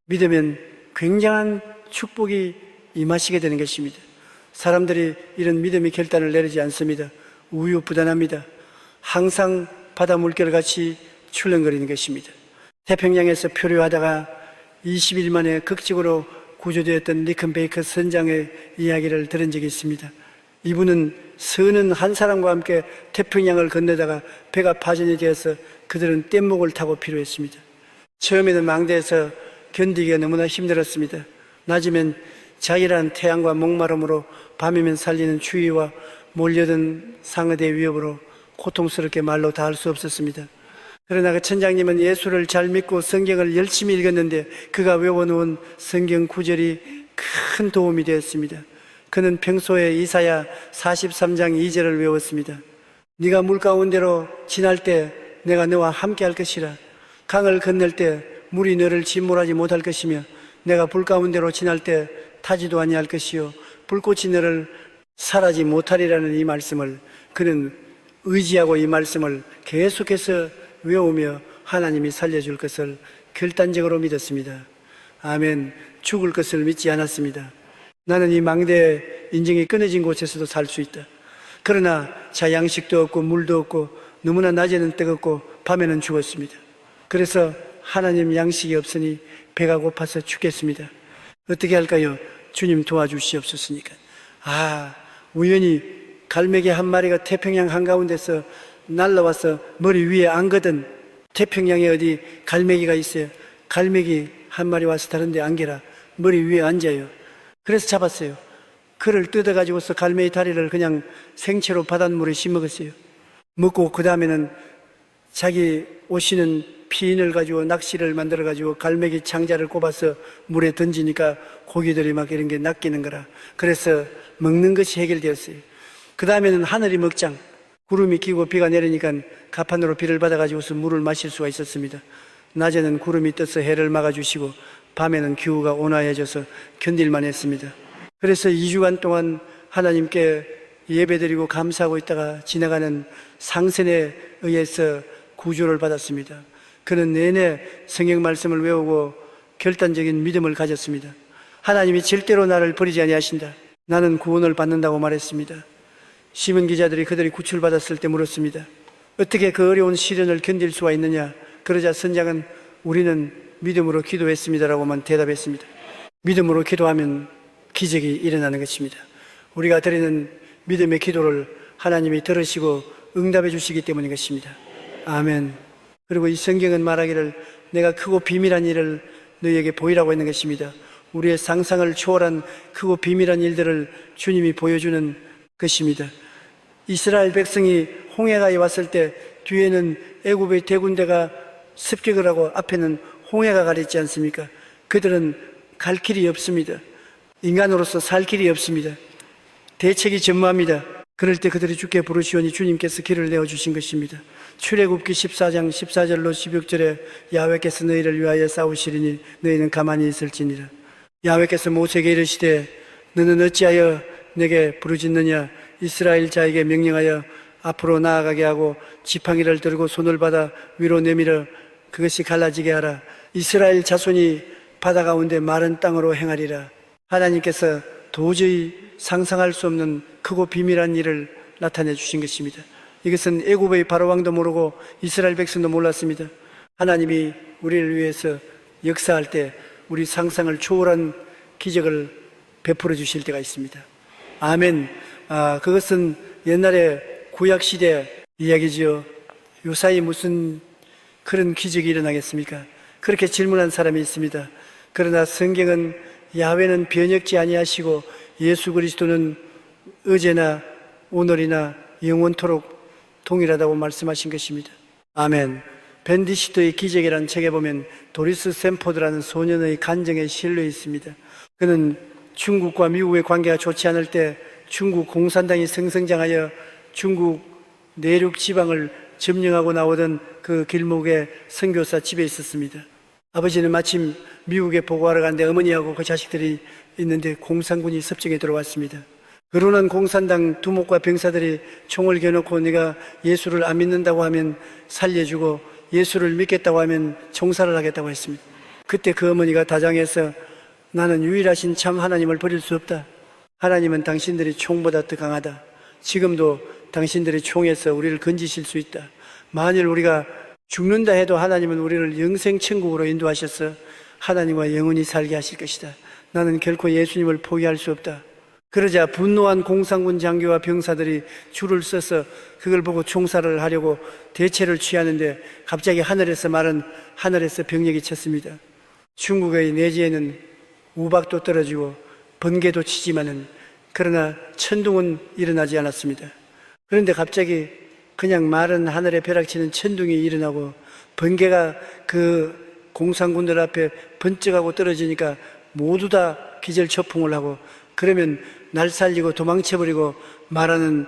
믿으면 굉장한 축복이 임하시게 되는 것입니다. 사람들이 이런 믿음의 결단을 내리지 않습니다. 우유부단합니다. 항상 바다 물결같이 출렁거리는 것입니다. 태평양에서 표류하다가 20일 만에 극적으로 구조되었던 리컨베이커 선장의 이야기를 들은 적이 있습니다. 이분은 서는 한 사람과 함께 태평양을 건너다가 배가 파전이 되어서 그들은 뗏목을 타고 필요했습니다. 처음에는 망대에서 견디기가 너무나 힘들었습니다. 낮이면 자기란 태양과 목마름으로 밤이면 살리는 추위와 몰려든 상어대 위협으로 고통스럽게 말로 다 할 수 없었습니다. 그러나 그 천장님은 예수를 잘 믿고 성경을 열심히 읽었는데 그가 외워놓은 성경 구절이 큰 도움이 되었습니다. 그는 평소에 이사야 43장 2절을 외웠습니다. 네가 물 가운데로 지날 때 내가 너와 함께 할 것이라. 강을 건널 때 물이 너를 침몰하지 못할 것이며 내가 불 가운데로 지날 때 타지도 아니할 것이요 불꽃이 너를 살하지 못하리라는 이 말씀을 그는 의지하고 이 말씀을 계속해서 외우며 하나님이 살려줄 것을 결단적으로 믿었습니다. 아멘. 죽을 것을 믿지 않았습니다. 나는 이 망대에 인정이 끊어진 곳에서도 살 수 있다. 그러나 자 양식도 없고 물도 없고 너무나 낮에는 뜨겁고 밤에는 죽었습니다. 그래서 하나님 양식이 없으니 배가 고파서 죽겠습니다. 어떻게 할까요? 주님 도와주시옵소서니까. 우연히 갈매기 한 마리가 태평양 한가운데서 날라와서 머리 위에 안거든. 태평양에 어디 갈매기가 있어요. 갈매기 한 마리 와서 다른데 안겨라. 머리 위에 앉아요. 그래서 잡았어요. 그를 뜯어가지고서 갈매기 다리를 그냥 생채로 바닷물에 씹먹었어요. 먹고 그 다음에는 자기 오시는 피인을 가지고 낚시를 만들어가지고 갈매기 창자를 꼽아서 물에 던지니까 고기들이 막 이런 게 낚이는 거라. 그래서 먹는 것이 해결되었어요. 그 다음에는 하늘이 먹장, 구름이 끼고 비가 내리니까 가판으로 비를 받아가지고서 물을 마실 수가 있었습니다. 낮에는 구름이 떠서 해를 막아주시고 밤에는 기후가 온화해져서 견딜만 했습니다. 그래서 2주간 동안 하나님께 예배드리고 감사하고 있다가 지나가는 상선에 의해서 구조를 받았습니다. 그는 내내 성경 말씀을 외우고 결단적인 믿음을 가졌습니다. 하나님이 절대로 나를 버리지 아니하신다. 나는 구원을 받는다고 말했습니다. 신문 기자들이 그들이 구출받았을 때 물었습니다. 어떻게 그 어려운 시련을 견딜 수가 있느냐? 그러자 선장은 우리는 믿음으로 기도했습니다라고만 대답했습니다. 믿음으로 기도하면 기적이 일어나는 것입니다. 우리가 드리는 믿음의 기도를 하나님이 들으시고 응답해 주시기 때문인 것입니다. 아멘. 그리고 이 성경은 말하기를 내가 크고 비밀한 일을 너희에게 보이라고 했는 것입니다. 우리의 상상을 초월한 크고 비밀한 일들을 주님이 보여주는 것입니다. 이스라엘 백성이 홍해가에 왔을 때 뒤에는 애굽의 대군대가 습격을 하고 앞에는 홍해가 가렸지 않습니까? 그들은 갈 길이 없습니다. 인간으로서 살 길이 없습니다. 대책이 전무합니다. 그럴 때 그들이 주께 부르시오니 주님께서 길을 내어주신 것입니다. 출애굽기 14장 14절로 16절에 야훼께서 너희를 위하여 싸우시리니 너희는 가만히 있을지니라. 야훼께서 모세에게 이르시되 너는 어찌하여 내게 부르짖느냐? 이스라엘 자에게 명령하여 앞으로 나아가게 하고 지팡이를 들고 손을 받아 위로 내밀어 그것이 갈라지게 하라. 이스라엘 자손이 바다 가운데 마른 땅으로 행하리라. 하나님께서 도저히 상상할 수 없는 크고 비밀한 일을 나타내 주신 것입니다. 이것은 애굽의 바로왕도 모르고 이스라엘 백성도 몰랐습니다. 하나님이 우리를 위해서 역사할 때 우리 상상을 초월한 기적을 베풀어 주실 때가 있습니다. 아멘. 그것은 옛날에 구약시대 이야기지요. 요사이 무슨 그런 기적이 일어나겠습니까? 그렇게 질문한 사람이 있습니다. 그러나 성경은 야훼는 변혁지 아니하시고 예수 그리스도는 어제나 오늘이나 영원토록 동일하다고 말씀하신 것입니다. 아멘. 벤디시토의 기적이라는 책에 보면 도리스 샘포드라는 소년의 간증에 실려 있습니다. 그는 중국과 미국의 관계가 좋지 않을 때 중국 공산당이 승승장하여 중국 내륙 지방을 점령하고 나오던 그 길목에 선교사 집에 있었습니다. 아버지는 마침 미국에 보고하러 갔는데 어머니하고 그 자식들이 있는데 공산군이 섭정에 들어왔습니다. 그러는 공산당 두목과 병사들이 총을 겨놓고 네가 예수를 안 믿는다고 하면 살려주고 예수를 믿겠다고 하면 총살을 하겠다고 했습니다. 그때 그 어머니가 다정해서 나는 유일하신 참 하나님을 버릴 수 없다. 하나님은 당신들이 총보다 더 강하다. 지금도 당신들이 총에서 우리를 건지실 수 있다. 만일 우리가 죽는다 해도 하나님은 우리를 영생천국으로 인도하셔서 하나님과 영원히 살게 하실 것이다. 나는 결코 예수님을 포기할 수 없다. 그러자 분노한 공산군 장교와 병사들이 줄을 서서 그걸 보고 총살을 하려고 대체를 취하는데 갑자기 하늘에서 병력이 쳤습니다. 중국의 내지에는 우박도 떨어지고 번개도 치지만은 그러나 천둥은 일어나지 않았습니다. 그런데 갑자기 그냥 마른 하늘에 벼락치는 천둥이 일어나고 번개가 그 공산군들 앞에 번쩍하고 떨어지니까 모두 다 기절초풍을 하고 그러면 날 살리고 도망쳐버리고 말하는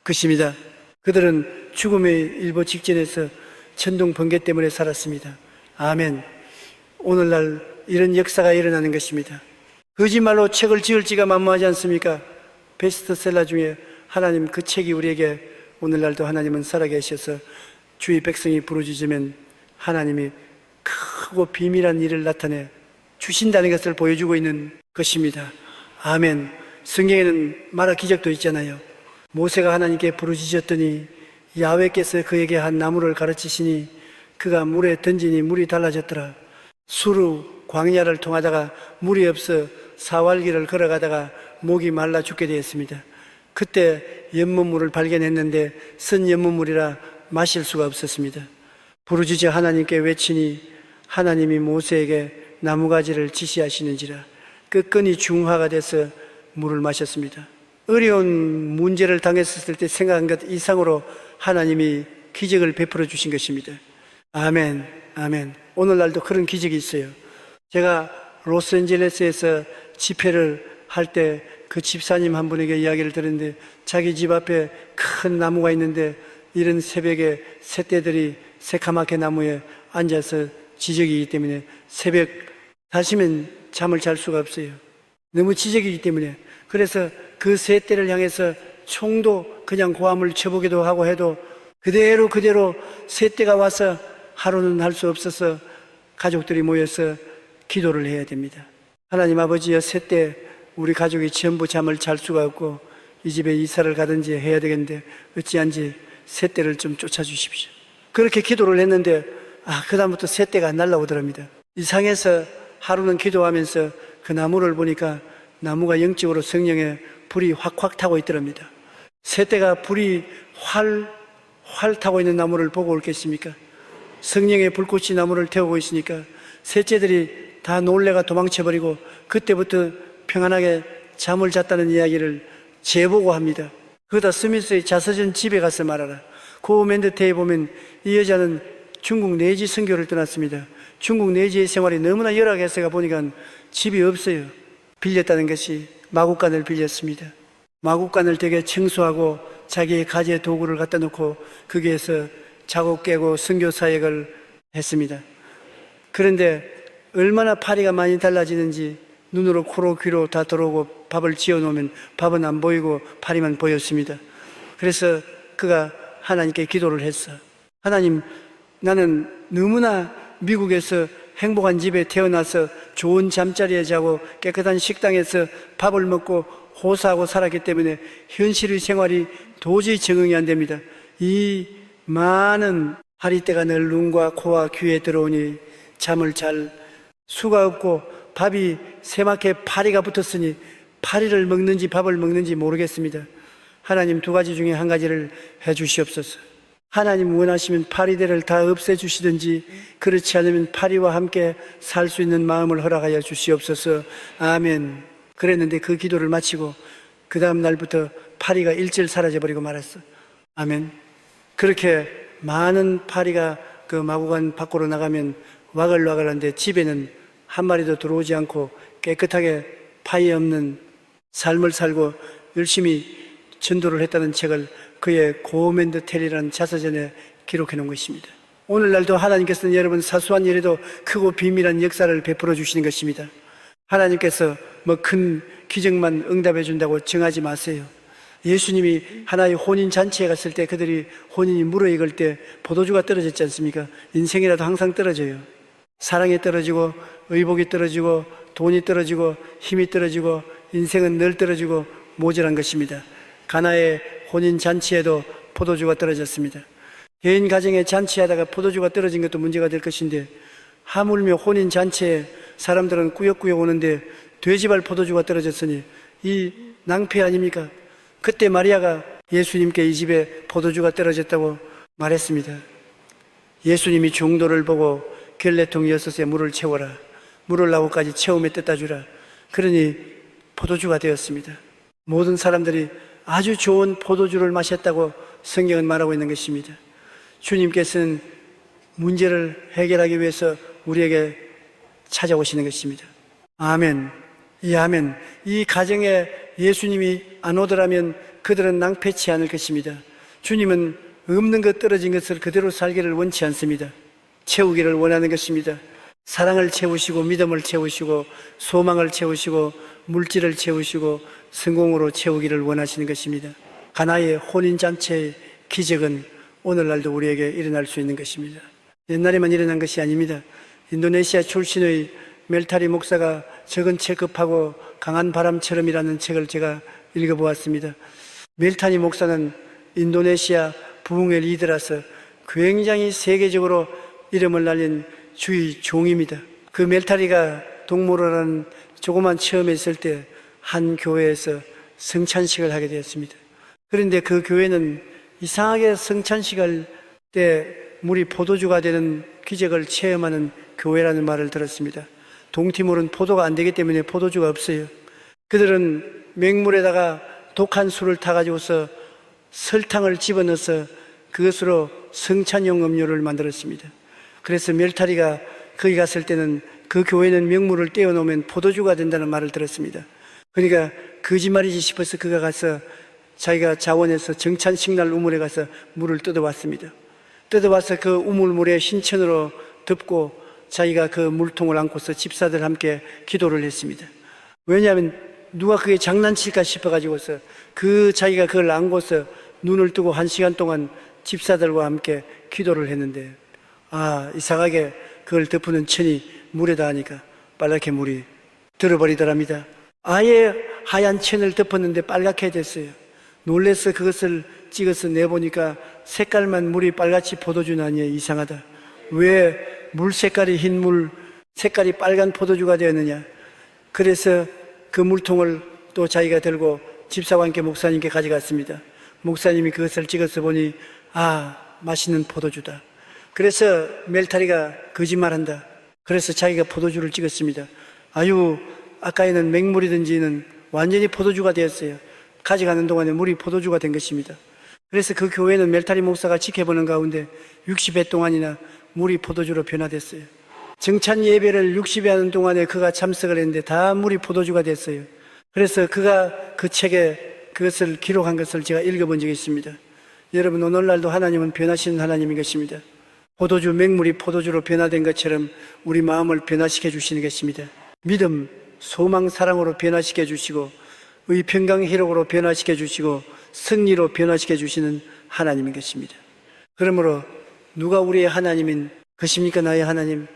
것입니다. 그들은 죽음의 일보 직전에서 천둥 번개 때문에 살았습니다. 아멘. 오늘날 이런 역사가 일어나는 것입니다. 거짓말로 책을 지을지가 만무하지 않습니까? 베스트셀러 중에 하나님 그 책이 우리에게 오늘날도 하나님은 살아계셔서 주의 백성이 부르짖으면 하나님이 크고 비밀한 일을 나타내 주신다는 것을 보여주고 있는 것입니다. 아멘. 성경에는 마라 기적도 있잖아요. 모세가 하나님께 부르짖었더니 야훼께서 그에게 한 나무를 가르치시니 그가 물에 던지니 물이 달라졌더라. 수루 광야를 통하다가 물이 없어 사활길을 걸어가다가 목이 말라 죽게 되었습니다. 그때 연못물을 발견했는데 선 연못물이라 마실 수가 없었습니다. 부르짖어 하나님께 외치니 하나님이 모세에게 나무가지를 지시하시는지라. 끝끈이 중화가 돼서 물을 마셨습니다. 어려운 문제를 당했을 때 생각한 것 이상으로 하나님이 기적을 베풀어 주신 것입니다. 아멘, 아멘. 오늘날도 그런 기적이 있어요. 제가 로스앤젤레스에서 집회를 할 때 그 집사님 한 분에게 이야기를 들었는데, 자기 집 앞에 큰 나무가 있는데 이런 새벽에 새떼들이 새카맣게 나무에 앉아서 지저귀이기 때문에 새벽 다시면 잠을 잘 수가 없어요. 너무 지저귀이기 때문에. 그래서 그 새떼를 향해서 총도 그냥 고함을 쳐보기도 하고 해도 그대로 새떼가 와서 하루는 할 수 없어서 가족들이 모여서 기도를 해야 됩니다. 하나님 아버지여, 새떼 우리 가족이 전부 잠을 잘 수가 없고 이 집에 이사를 가든지 해야 되겠는데 어찌한지 새떼를 좀 쫓아주십시오. 그렇게 기도를 했는데 그다음부터 새떼가 날라오더랍니다. 이 상에서 하루는 기도하면서 그 나무를 보니까 나무가 영적으로 성령의 불이 확확 타고 있더랍니다. 새떼가 불이 활 타고 있는 나무를 보고 올겠습니까? 성령의 불꽃이 나무를 태우고 있으니까 셋째들이 다 놀래가 도망쳐버리고 그때부터 평안하게 잠을 잤다는 이야기를 제보고 합니다. 그러다 스미스의 자서전 집에 가서 말하라. 고멘드테에 보면 이 여자는 중국 내지 선교를 떠났습니다. 중국 내지의 생활이 너무나 열악해서 보니까 집이 없어요. 빌렸다는 것이 마구간을 빌렸습니다. 마구간을 되게 청소하고 자기의 가재 도구를 갖다 놓고 거기에서 자고 깨고 선교 사역을 했습니다. 그런데 얼마나 파리가 많이 달라지는지 눈으로 코로 귀로 다 들어오고 밥을 지어놓으면 밥은 안 보이고 파리만 보였습니다. 그래서 그가 하나님께 기도를 했어. 하나님, 나는 너무나 미국에서 행복한 집에 태어나서 좋은 잠자리에 자고 깨끗한 식당에서 밥을 먹고 호사하고 살았기 때문에 현실의 생활이 도저히 적응이 안 됩니다. 이 많은 파리떼가 늘 눈과 코와 귀에 들어오니 잠을 잘 수가 없고 밥이 새맣게 파리가 붙었으니 파리를 먹는지 밥을 먹는지 모르겠습니다. 하나님, 두 가지 중에 한 가지를 해 주시옵소서. 하나님 원하시면 파리들을 다 없애주시든지 그렇지 않으면 파리와 함께 살 수 있는 마음을 허락하여 주시옵소서. 아멘. 그랬는데 그 기도를 마치고 그 다음 날부터 파리가 일절 사라져버리고 말았어. 아멘. 그렇게 많은 파리가 그 마구간 밖으로 나가면 와글와글한데 집에는 한 마리도 들어오지 않고 깨끗하게 파이 없는 삶을 살고 열심히 전도를 했다는 책을 그의 고멘드 텔이라는 자서전에 기록해 놓은 것입니다. 오늘날도 하나님께서는 여러분 사소한 일에도 크고 비밀한 역사를 베풀어 주시는 것입니다. 하나님께서 뭐 큰 기적만 응답해 준다고 정하지 마세요. 예수님이 하나의 혼인잔치에 갔을 때 그들이 혼인이 무르익을 때 포도주가 떨어졌지 않습니까? 인생이라도 항상 떨어져요. 사랑이 떨어지고 의복이 떨어지고 돈이 떨어지고 힘이 떨어지고 인생은 늘 떨어지고 모자란 것입니다. 가나의 혼인잔치에도 포도주가 떨어졌습니다. 개인 가정에 잔치하다가 포도주가 떨어진 것도 문제가 될 것인데 하물며 혼인잔치에 사람들은 꾸역꾸역 오는데 돼지발 포도주가 떨어졌으니 이 낭패 아닙니까? 그때 마리아가 예수님께 이 집에 포도주가 떨어졌다고 말했습니다. 예수님이 종도를 보고 결례통 6에 물을 채워라. 물을 나고까지 채움에 뜯다 주라. 그러니 포도주가 되었습니다. 모든 사람들이 아주 좋은 포도주를 마셨다고 성경은 말하고 있는 것입니다. 주님께서는 문제를 해결하기 위해서 우리에게 찾아오시는 것입니다. 아멘. 아멘. 이 가정에 예수님이 안 오더라면 그들은 낭패치 않을 것입니다. 주님은 없는 것 떨어진 것을 그대로 살기를 원치 않습니다. 채우기를 원하는 것입니다. 사랑을 채우시고 믿음을 채우시고 소망을 채우시고 물질을 채우시고 성공으로 채우기를 원하시는 것입니다. 가나의 혼인잔치의 기적은 오늘날도 우리에게 일어날 수 있는 것입니다. 옛날에만 일어난 것이 아닙니다. 인도네시아 출신의 멜타리 목사가 적은 체급하고 강한 바람처럼이라는 책을 제가 읽어보았습니다. 멜타리 목사는 인도네시아 부흥의 리더라서 굉장히 세계적으로 이름을 날린 주의 종입니다. 그 멜타리가 동모로라는 조그만 체험에 있을 때 한 교회에서 성찬식을 하게 되었습니다. 그런데 그 교회는 이상하게 성찬식할 때 물이 포도주가 되는 기적을 체험하는 교회라는 말을 들었습니다. 동티몰은 포도가 안 되기 때문에 포도주가 없어요. 그들은 맹물에다가 독한 술을 타가지고서 설탕을 집어넣어서 그것으로 성찬용 음료를 만들었습니다. 그래서 멜타리가 거기 갔을 때는 그 교회는 명물을 떼어놓으면 포도주가 된다는 말을 들었습니다. 그러니까 거짓말이지 싶어서 그가 가서 자기가 자원해서 정찬식날 우물에 가서 물을 뜯어왔습니다. 뜯어와서 그 우물물에 흰천으로 덮고 자기가 그 물통을 안고서 집사들 함께 기도를 했습니다. 왜냐하면 누가 그게 장난칠까 싶어가지고서 자기가 그걸 안고서 눈을 뜨고 1시간 동안 집사들과 함께 기도를 했는데, 이상하게 그걸 덮는 천이 물에다 하니까 빨갛게 물이 들어버리더랍니다. 아예 하얀 천을 덮었는데 빨갛게 됐어요. 놀래서 그것을 찍어서 내보니까 색깔만 물이 빨갛지 포도주는 아니에요. 이상하다. 왜 물 색깔이 흰 물, 색깔이 빨간 포도주가 되었느냐. 그래서 그 물통을 또 자기가 들고 집사와 함께 목사님께 가져갔습니다. 목사님이 그것을 찍어서 보니 맛있는 포도주다. 그래서 멜타리가 거짓말한다. 그래서 자기가 포도주를 찍었습니다. 아까에는 맹물이든지는 완전히 포도주가 되었어요. 가져가는 동안에 물이 포도주가 된 것입니다. 그래서 그 교회는 멜타리 목사가 지켜보는 가운데 60회 동안이나 물이 포도주로 변화됐어요. 정찬 예배를 60회 하는 동안에 그가 참석을 했는데 다 물이 포도주가 됐어요. 그래서 그가 그 책에 그것을 기록한 것을 제가 읽어본 적이 있습니다. 여러분, 오늘날도 하나님은 변하시는 하나님인 것입니다. 포도주, 맹물이 포도주로 변화된 것처럼 우리 마음을 변화시켜 주시는 것입니다. 믿음, 소망, 사랑으로 변화시켜 주시고 의평강 희록으로 변화시켜 주시고 승리로 변화시켜 주시는 하나님인 것입니다. 그러므로 누가 우리의 하나님인 것입니까? 나의 하나님,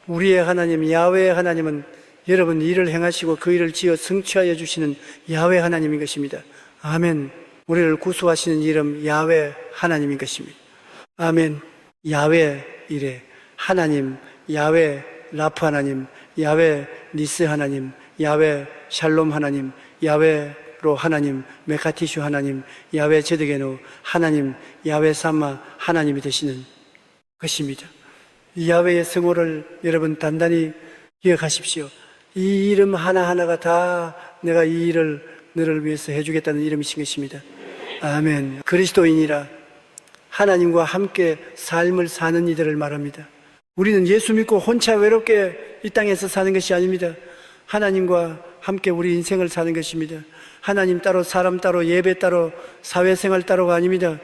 우리의 하나님 야훼의 하나님은 여러분 일을 행하시고 그 일을 지어 성취하여 주시는 야훼 하나님인 것입니다. 아멘. 우리를 구수하시는 이름 야훼 하나님인 것입니다. 아멘. 야훼 이래 하나님, 야훼 라프 하나님, 야훼 니스 하나님, 야훼 샬롬 하나님, 야훼로 하나님, 메카티슈 하나님, 야훼 제드게노 하나님, 야훼 삼마 하나님이 되시는 것입니다. 이 야훼의 성호를 여러분 단단히 기억하십시오. 이 이름 하나하나가 다 내가 이 일을 너를 위해서 해주겠다는 이름이신 것입니다. 아멘. 그리스도인이라 하나님과 함께 삶을 사는 이들을 말합니다. 우리는 예수 믿고 혼자 외롭게 이 땅에서 사는 것이 아닙니다. 하나님과 함께 우리 인생을 사는 것입니다. 하나님 따로, 사람 따로, 예배 따로, 사회생활 따로가 아닙니다.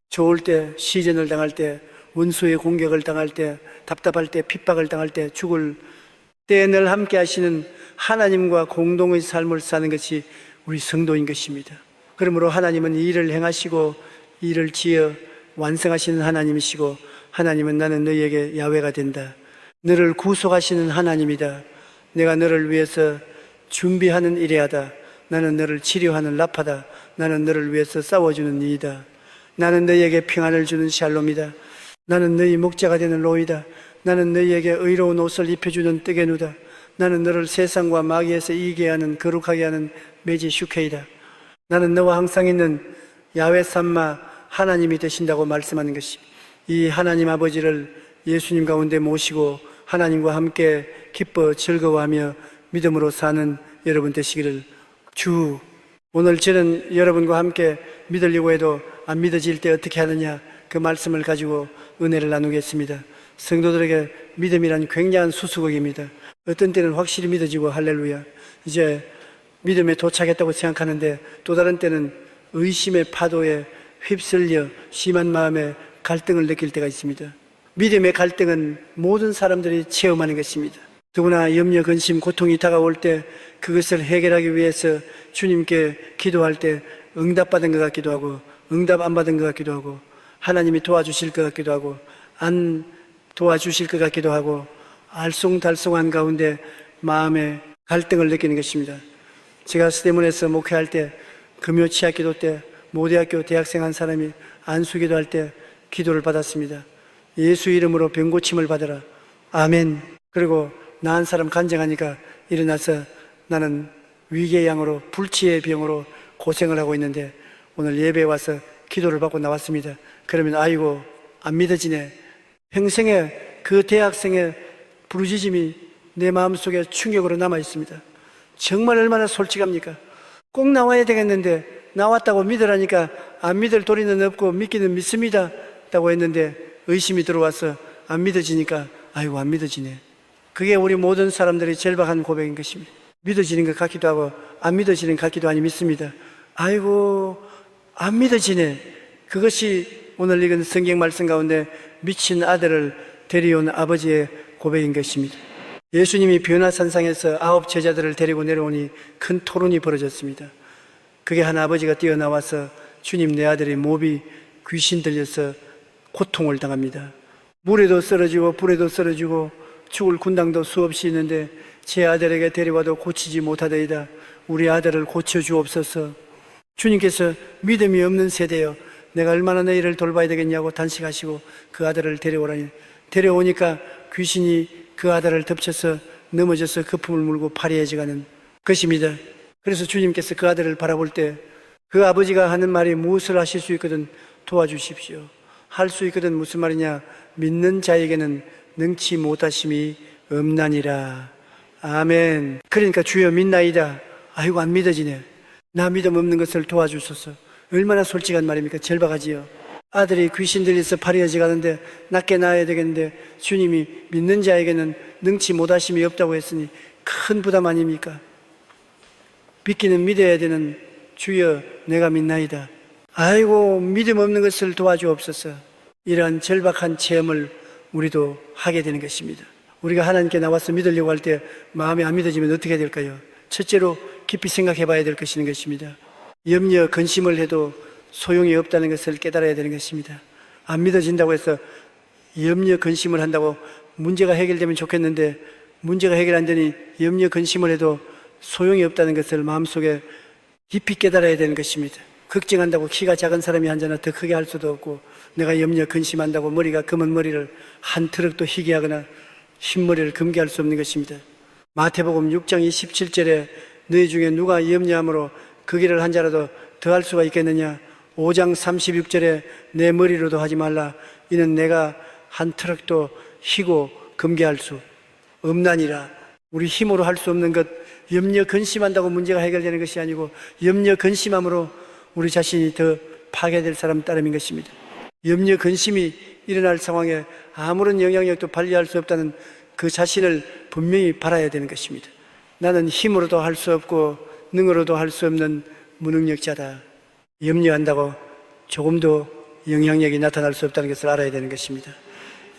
좋을 때, 시전을 당할 때, 원수의 공격을 당할 때, 답답할 때, 핍박을 당할 때, 죽을 때 늘 함께 하시는 하나님과 공동의 삶을 사는 것이 우리 성도인 것입니다. 그러므로 하나님은 이 일을 행하시고 이 일을 지어 완성하시는 하나님이시고, 하나님은 나는 너희에게 야훼가 된다. 너를 구속하시는 하나님이다. 내가 너를 위해서 준비하는 이레하다. 나는 너를 치료하는 라파다. 나는 너를 위해서 싸워주는 이이다. 나는 너희에게 평안을 주는 샬롬이다. 나는 너희 목자가 되는 로이다. 나는 너희에게 의로운 옷을 입혀주는 뜨게누다. 나는 너를 세상과 마귀에서 이기게 하는, 거룩하게 하는 메지 슈케이다. 나는 너와 항상 있는 야훼 삼마 하나님이 되신다고 말씀하는 것이, 이 하나님 아버지를 예수님 가운데 모시고 하나님과 함께 기뻐 즐거워하며 믿음으로 사는 여러분 되시기를. 오늘 저는 여러분과 함께 믿으려고 해도 안 믿어질 때 어떻게 하느냐, 그 말씀을 가지고 은혜를 나누겠습니다. 성도들에게 믿음이란 굉장한 수수곡입니다. 어떤 때는 확실히 믿어지고 할렐루야, 이제 믿음에 도착했다고 생각하는데, 또 다른 때는 의심의 파도에 휩쓸려 심한 마음에 갈등을 느낄 때가 있습니다. 믿음의 갈등은 모든 사람들이 체험하는 것입니다. 더구나 염려, 근심, 고통이 다가올 때 그것을 해결하기 위해서 주님께 기도할 때 응답받은 것 같기도 하고 응답 안 받은 것 같기도 하고, 하나님이 도와주실 것 같기도 하고 안 도와주실 것 같기도 하고, 알쏭달쏭한 가운데 마음의 갈등을 느끼는 것입니다. 제가 스데몬에서 목회할 때, 금요 치학기도 때, 모대학교 대학생 한 사람이 안수기도 할 때 기도를 받았습니다. 예수 이름으로 병고침을 받으라. 아멘. 그리고 나 한 사람 간증하니까 일어나서 나는 위궤 양으로 불치의 병으로 고생을 하고 있는데 오늘 예배에 와서 기도를 받고 나왔습니다. 그러면 아이고 안 믿어지네. 평생에 그 대학생의 부르짖음이 내 마음속에 충격으로 남아 있습니다. 정말 얼마나 솔직합니까? 꼭 나와야 되겠는데 나왔다고 믿으라니까 안 믿을 도리는 없고 믿기는 믿습니다 라고 했는데 의심이 들어와서 안 믿어지니까 아이고 안 믿어지네. 그게 우리 모든 사람들이 절박한 고백인 것입니다. 믿어지는 것 같기도 하고 안 믿어지는 것 같기도 하니 믿습니다. 아이고 안 믿어지네. 그것이 오늘 읽은 성경 말씀 가운데 미친 아들을 데려온 아버지의 고백인 것입니다. 예수님이 변화산상에서 9 제자들을 데리고 내려오니 큰 토론이 벌어졌습니다. 그게 한 아버지가 뛰어나와서 주님, 내 아들이 몹이 귀신 들려서 고통을 당합니다. 물에도 쓰러지고 불에도 쓰러지고 죽을 군당도 수없이 있는데 제 아들에게 데려와도 고치지 못하더이다. 우리 아들을 고쳐주옵소서. 주님께서 믿음이 없는 세대여 내가 얼마나 너희를 돌봐야 되겠냐고 단식하시고 그 아들을 데려오라니, 데려오니까 귀신이 그 아들을 덮쳐서 넘어져서 거품을 물고 파리해져가는 것입니다. 그래서 주님께서 그 아들을 바라볼 때 그 아버지가 하는 말이 무엇을 하실 수 있거든 도와주십시오. 할 수 있거든 무슨 말이냐? 믿는 자에게는 능치 못하심이 없나니라. 아멘. 그러니까 주여 믿나이다. 아이고 안 믿어지네. 나 믿음 없는 것을 도와주소서. 얼마나 솔직한 말입니까? 절박하지요. 아들이 귀신 들려서 파리해져 가는데 낫게 낳아야 되겠는데 주님이 믿는 자에게는 능치 못하심이 없다고 했으니 큰 부담 아닙니까? 믿기는 믿어야 되는 주여 내가 믿나이다. 아이고 믿음 없는 것을 도와주옵소서. 이러한 절박한 체험을 우리도 하게 되는 것입니다. 우리가 하나님께 나와서 믿으려고 할 때 마음이 안 믿어지면 어떻게 해야 될까요? 첫째로 깊이 생각해 봐야 될 것입니다. 염려, 근심을 해도 소용이 없다는 것을 깨달아야 되는 것입니다. 안 믿어진다고 해서 염려, 근심을 한다고 문제가 해결되면 좋겠는데 문제가 해결 안 되니 염려, 근심을 해도 소용이 없다는 것을 마음속에 깊이 깨달아야 되는 것입니다. 걱정한다고 키가 작은 사람이 앉아나 더 크게 할 수도 없고 내가 염려, 근심한다고 머리가 검은 머리를 한 트럭도 희게 하거나 흰머리를 금게 할 수 없는 것입니다. 마태복음 6장 27절에 너희 중에 누가 염려함으로 그 길을 한 자라도 더 할 수가 있겠느냐? 5장 36절에 내 머리로도 하지 말라. 이는 내가 한 트럭도 희고 금게할 수 없나니라. 우리 힘으로 할 수 없는 것, 염려 근심한다고 문제가 해결되는 것이 아니고 염려 근심함으로 우리 자신이 더 파괴될 사람 따름인 것입니다. 염려 근심이 일어날 상황에 아무런 영향력도 발휘할 수 없다는 그 자신을 분명히 바라야 되는 것입니다. 나는 힘으로도 할 수 없고 능으로도 할 수 없는 무능력자다. 염려한다고 조금도 영향력이 나타날 수 없다는 것을 알아야 되는 것입니다.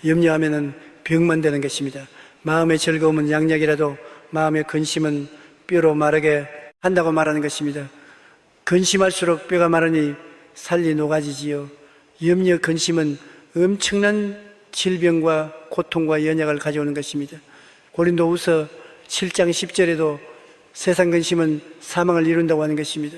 염려하면은 병만 되는 것입니다. 마음의 즐거움은 양약이라도 마음의 근심은 뼈로 마르게 한다고 말하는 것입니다. 근심할수록 뼈가 마르니 살이 녹아지지요. 염려, 근심은 엄청난 질병과 고통과 연약을 가져오는 것입니다. 고린도후서 7장 10절에도 세상 근심은 사망을 이룬다고 하는 것입니다.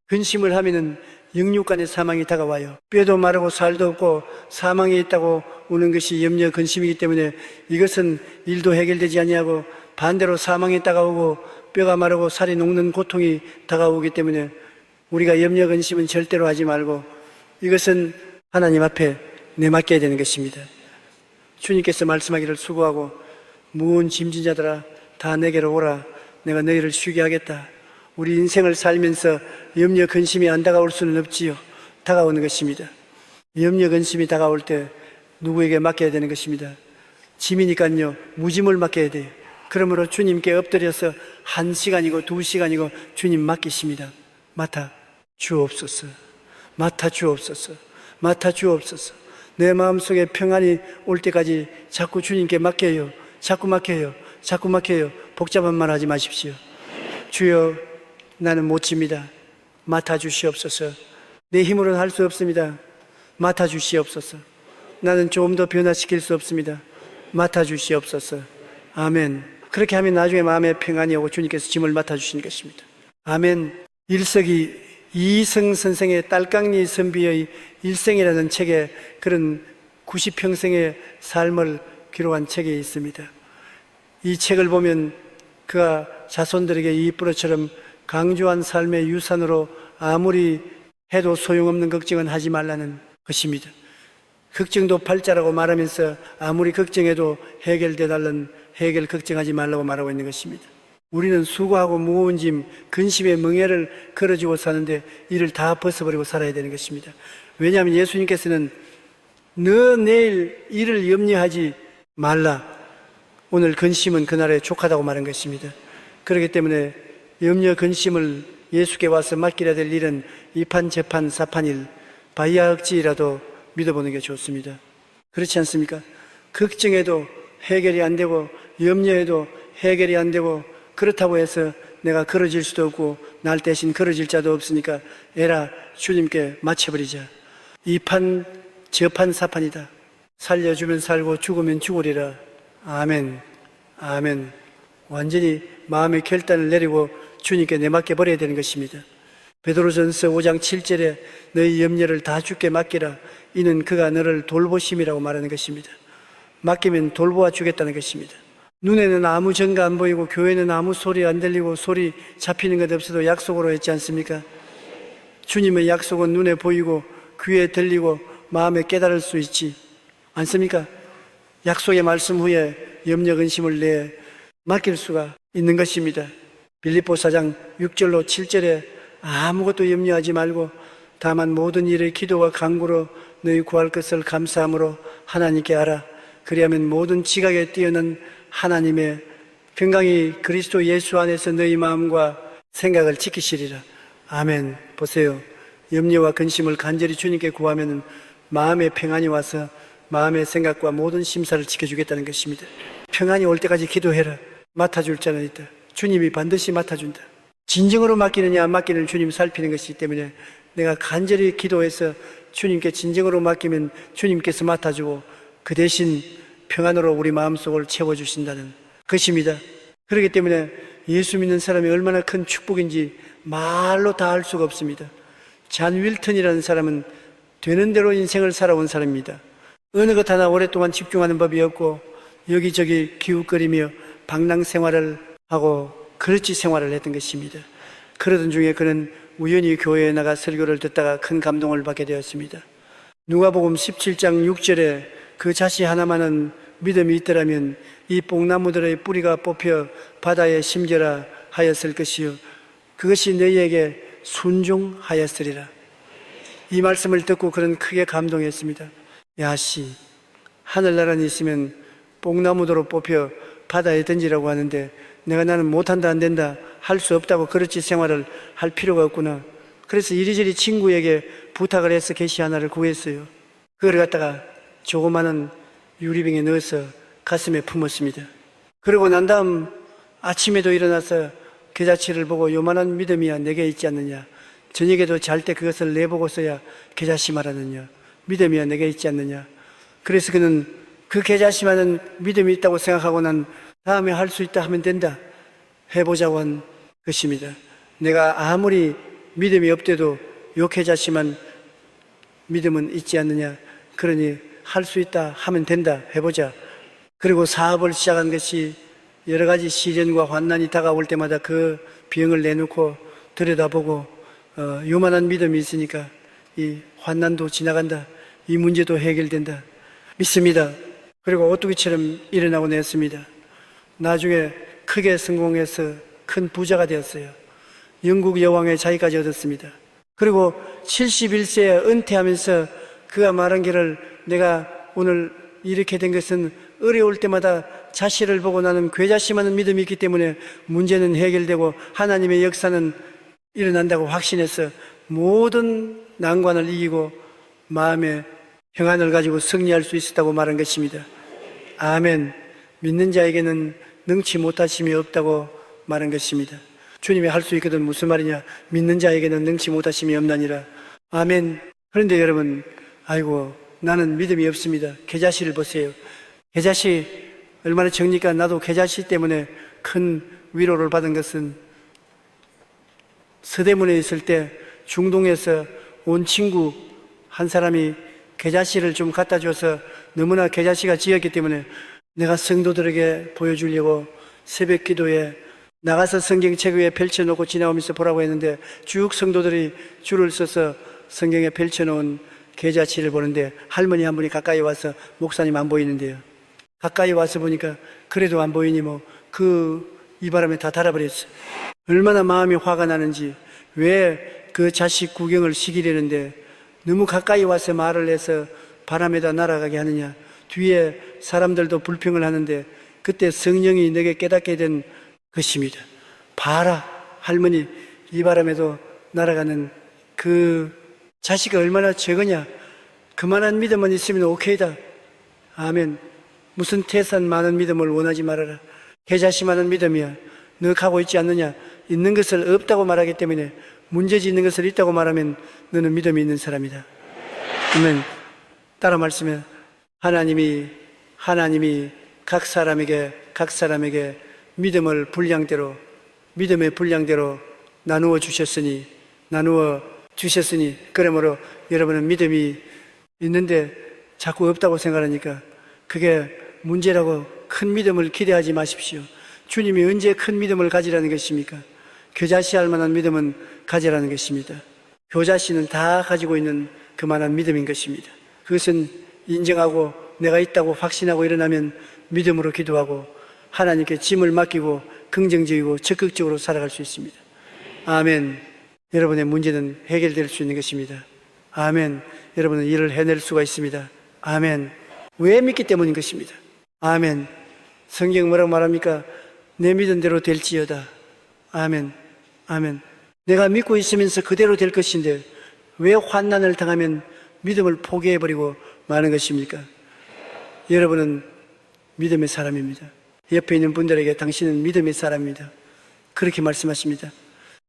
근심을 하면은 영육간의 사망이 다가와요. 뼈도 마르고 살도 없고 사망이 있다고 우는 것이 염려, 근심이기 때문에 이것은 일도 해결되지 아니하고 반대로 사망이 다가오고 뼈가 마르고 살이 녹는 고통이 다가오기 때문에 우리가 염려, 근심은 절대로 하지 말고 이것은 하나님 앞에 내맡겨야 되는 것입니다. 주님께서 말씀하기를 수고하고 무거운 짐진 자들아 다 내게로 오라. 내가 너희를 쉬게 하겠다. 우리 인생을 살면서 염려, 근심이 안 다가올 수는 없지요. 다가오는 것입니다. 염려, 근심이 다가올 때 누구에게 맡겨야 되는 것입니다. 짐이니까요, 무짐을 맡겨야 돼요. 그러므로 주님께 엎드려서 1시간이고 2시간이고 주님 맡기십니다. 맡아 주옵소서. 맡아 주옵소서. 맡아 주옵소서. 내 마음속에 평안이 올 때까지 자꾸 주님께 맡겨요. 자꾸 맡겨요. 자꾸 맡겨요. 복잡한 말 하지 마십시오. 주여, 나는 못 집니다. 맡아 주시옵소서. 내 힘으로는 할 수 없습니다. 맡아 주시옵소서. 나는 좀 더 변화시킬 수 없습니다. 맡아 주시옵소서. 아멘. 그렇게 하면 나중에 마음에 평안이 오고 주님께서 짐을 맡아 주시는 것입니다. 아멘. 일석이 이희성 선생의 딸깡니 선비의 일생이라는 책에 그런 90평생의 삶을 기록한 책이 있습니다. 이 책을 보면 그가 자손들에게 이 뿔처럼 강조한 삶의 유산으로 아무리 해도 소용없는 걱정은 하지 말라는 것입니다. 걱정도 팔자라고 말하면서 아무리 걱정해도 해결되달라는 해결 걱정하지 말라고 말하고 있는 것입니다. 우리는 수고하고 무거운 짐, 근심의 멍에를 걸어지고 사는데 이를 다 벗어버리고 살아야 되는 것입니다. 왜냐하면 예수님께서는 너 내일 일을 염려하지 말라. 오늘 근심은 그날에 족하다고 말한 것입니다. 그렇기 때문에 염려 근심을 예수께 와서 맡기려 될 일은 이판 저판 사판일 바이아억지라도 믿어보는 게 좋습니다. 그렇지 않습니까? 걱정해도 해결이 안 되고 염려해도 해결이 안 되고 그렇다고 해서 내가 걸어질 수도 없고 날 대신 걸어질 자도 없으니까 에라 주님께 맞춰버리자. 이판 저판 사판이다. 살려주면 살고 죽으면 죽으리라. 아멘. 아멘. 완전히 마음의 결단을 내리고 주님께 내맡겨 버려야 되는 것입니다. 베드로전서 5장 7절에 너희 염려를 다 주께 맡기라. 이는 그가 너를 돌보심이라고 말하는 것입니다. 맡기면 돌보아 주겠다는 것입니다. 눈에는 아무 증거 안 보이고 교회는 아무 소리 안 들리고 소리 잡히는 것 없어도 약속으로 했지 않습니까? 주님의 약속은 눈에 보이고 귀에 들리고 마음에 깨달을 수 있지 않습니까? 약속의 말씀 후에 염려 근심을 내 맡길 수가 있는 것입니다. 빌립보 4장 6절로 7절에 아무것도 염려하지 말고 다만 모든 일의 기도와 간구로 너희 구할 것을 감사함으로 하나님께 알아. 그리하면 모든 지각에 뛰어난 하나님의 평강이 그리스도 예수 안에서 너희 마음과 생각을 지키시리라. 아멘. 보세요. 염려와 근심을 간절히 주님께 구하면 마음의 평안이 와서 마음의 생각과 모든 심사를 지켜주겠다는 것입니다. 평안이 올 때까지 기도해라. 맡아줄 자는 있다. 주님이 반드시 맡아준다. 진정으로 맡기느냐 안 맡기는 주님 살피는 것이기 때문에 내가 간절히 기도해서 주님께 진정으로 맡기면 주님께서 맡아주고 그 대신 평안으로 우리 마음속을 채워주신다는 것입니다. 그렇기 때문에 예수 믿는 사람이 얼마나 큰 축복인지 말로 다 알 수가 없습니다. 잔 윌턴이라는 사람은 되는 대로 인생을 살아온 사람입니다. 어느 것 하나 오랫동안 집중하는 법이 없고 여기저기 기웃거리며 방랑 생활을 하고 그렇지 생활을 했던 것입니다. 그러던 중에 그는 우연히 교회에 나가 설교를 듣다가 큰 감동을 받게 되었습니다. 누가복음 17장 6절에 그 자씨 하나만은 믿음이 있더라면 이 뽕나무들의 뿌리가 뽑혀 바다에 심겨라 하였을 것이요 그것이 너희에게 순종하였으리라. 이 말씀을 듣고 그는 크게 감동했습니다. 야씨, 하늘나라에 있으면 뽕나무도로 뽑혀 바다에 던지라고 하는데 내가 나는 못한다 안 된다 할 수 없다고 그렇지 생활을 할 필요가 없구나. 그래서 이리저리 친구에게 부탁을 해서 계시 하나를 구했어요. 그걸 갖다가 조그마한 유리병에 넣어서 가슴에 품었습니다. 그러고 난 다음 아침에도 일어나서 계좌치를 보고 요만한 믿음이야 내게 있지 않느냐. 저녁에도 잘 때 그것을 내보고서야 계좌심하라느냐. 믿음이야 내게 있지 않느냐. 그래서 그는 그 계좌심하는 믿음이 있다고 생각하고 난 다음에 할 수 있다 하면 된다. 해보자고 한 것입니다. 내가 아무리 믿음이 없대도 요 계좌심한 믿음은 있지 않느냐. 그러니 할 수 있다 하면 된다. 해보자. 그리고 사업을 시작한 것이 여러 가지 시련과 환난이 다가올 때마다 그 비용을 내놓고 들여다보고 요만한 믿음이 있으니까 이 환난도 지나간다. 이 문제도 해결된다. 믿습니다. 그리고 오뚜기처럼 일어나고 냈습니다. 나중에 크게 성공해서 큰 부자가 되었어요. 영국 여왕의 자리까지 얻었습니다. 그리고 71세에 은퇴하면서 그가 말한 길을 내가 오늘 이렇게 된 것은 어려울 때마다 자신을 보고 나는 괴자심하는 믿음이 있기 때문에 문제는 해결되고 하나님의 역사는 일어난다고 확신해서 모든 난관을 이기고 마음의 평안을 가지고 승리할 수 있었다고 말한 것입니다. 아멘. 믿는 자에게는 능치 못하심이 없다고 말한 것입니다. 주님이 할 수 있거든 무슨 말이냐. 믿는 자에게는 능치 못하심이 없나니라. 아멘. 그런데 여러분, 아이고 나는 믿음이 없습니다. 계자씨를 보세요. 계자씨 얼마나 정니까. 나도 계자씨 때문에 큰 위로를 받은 것은 서대문에 있을 때 중동에서 온 친구 한 사람이 계자씨를 좀 갖다 줘서 너무나 계자씨가 지었기 때문에 내가 성도들에게 보여주려고 새벽 기도에 나가서 성경책 위에 펼쳐놓고 지나오면서 보라고 했는데 쭉 성도들이 줄을 서서 성경에 펼쳐놓은 계좌치를 보는데 할머니 한 분이 가까이 와서 목사님 안 보이는데요. 가까이 와서 보니까 그래도 안 보이니 뭐 그 이 바람에 다 닳아버렸어요. 얼마나 마음이 화가 나는지, 왜 그 자식 구경을 시키려는데 너무 가까이 와서 말을 해서 바람에다 날아가게 하느냐. 뒤에 사람들도 불평을 하는데 그때 성령이 내게 깨닫게 된 것입니다. 봐라, 할머니, 이 바람에도 날아가는 그 자식이 얼마나 적으냐. 그만한 믿음만 있으면 오케이다. 아멘. 무슨 태산 많은 믿음을 원하지 말아라. 개자식 많은 믿음이야. 너 가고 있지 않느냐. 있는 것을 없다고 말하기 때문에, 문제지 있는 것을 있다고 말하면 너는 믿음이 있는 사람이다. 아멘. 따라 말씀해. 하나님이 각 사람에게 믿음의 분량대로 나누어 주셨으니, 그러므로 여러분은 믿음이 있는데 자꾸 없다고 생각하니까 그게 문제라고 큰 믿음을 기대하지 마십시오. 주님이 언제 큰 믿음을 가지라는 것입니까? 교자씨할 만한 믿음은 가지라는 것입니다. 교자씨는 다 가지고 있는 그만한 믿음인 것입니다. 그것은 인정하고 내가 있다고 확신하고 일어나면 믿음으로 기도하고 하나님께 짐을 맡기고 긍정적이고 적극적으로 살아갈 수 있습니다. 아멘. 여러분의 문제는 해결될 수 있는 것입니다. 아멘. 여러분은 일을 해낼 수가 있습니다. 아멘. 왜 믿기 때문인 것입니다. 아멘. 성경 뭐라고 말합니까? 내 믿은 대로 될지어다. 아멘. 아멘. 내가 믿고 있으면서 그대로 될 것인데 왜 환난을 당하면 믿음을 포기해버리고 마는 것입니까? 여러분은 믿음의 사람입니다. 옆에 있는 분들에게 당신은 믿음의 사람입니다. 그렇게 말씀하십니다.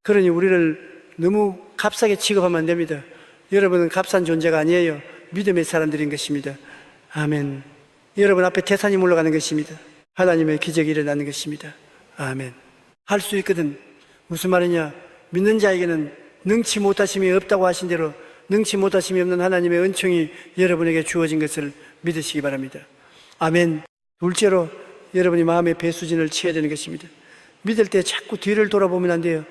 그러니 우리를 너무 값싸게 취급하면 안 됩니다. 여러분은 값싼 존재가 아니에요. 믿음의 사람들인 것입니다. 아멘. 여러분 앞에 태산이 물러가는 것입니다. 하나님의 기적이 일어나는 것입니다. 아멘. 할 수 있거든. 무슨 말이냐? 믿는 자에게는 능치 못하심이 없다고 하신 대로 능치 못하심이 없는 하나님의 은총이 여러분에게 주어진 것을 믿으시기 바랍니다. 아멘. 둘째로 여러분이 마음의 배수진을 치어야 되는 것입니다. 믿을 때 자꾸 뒤를 돌아보면 안 돼요.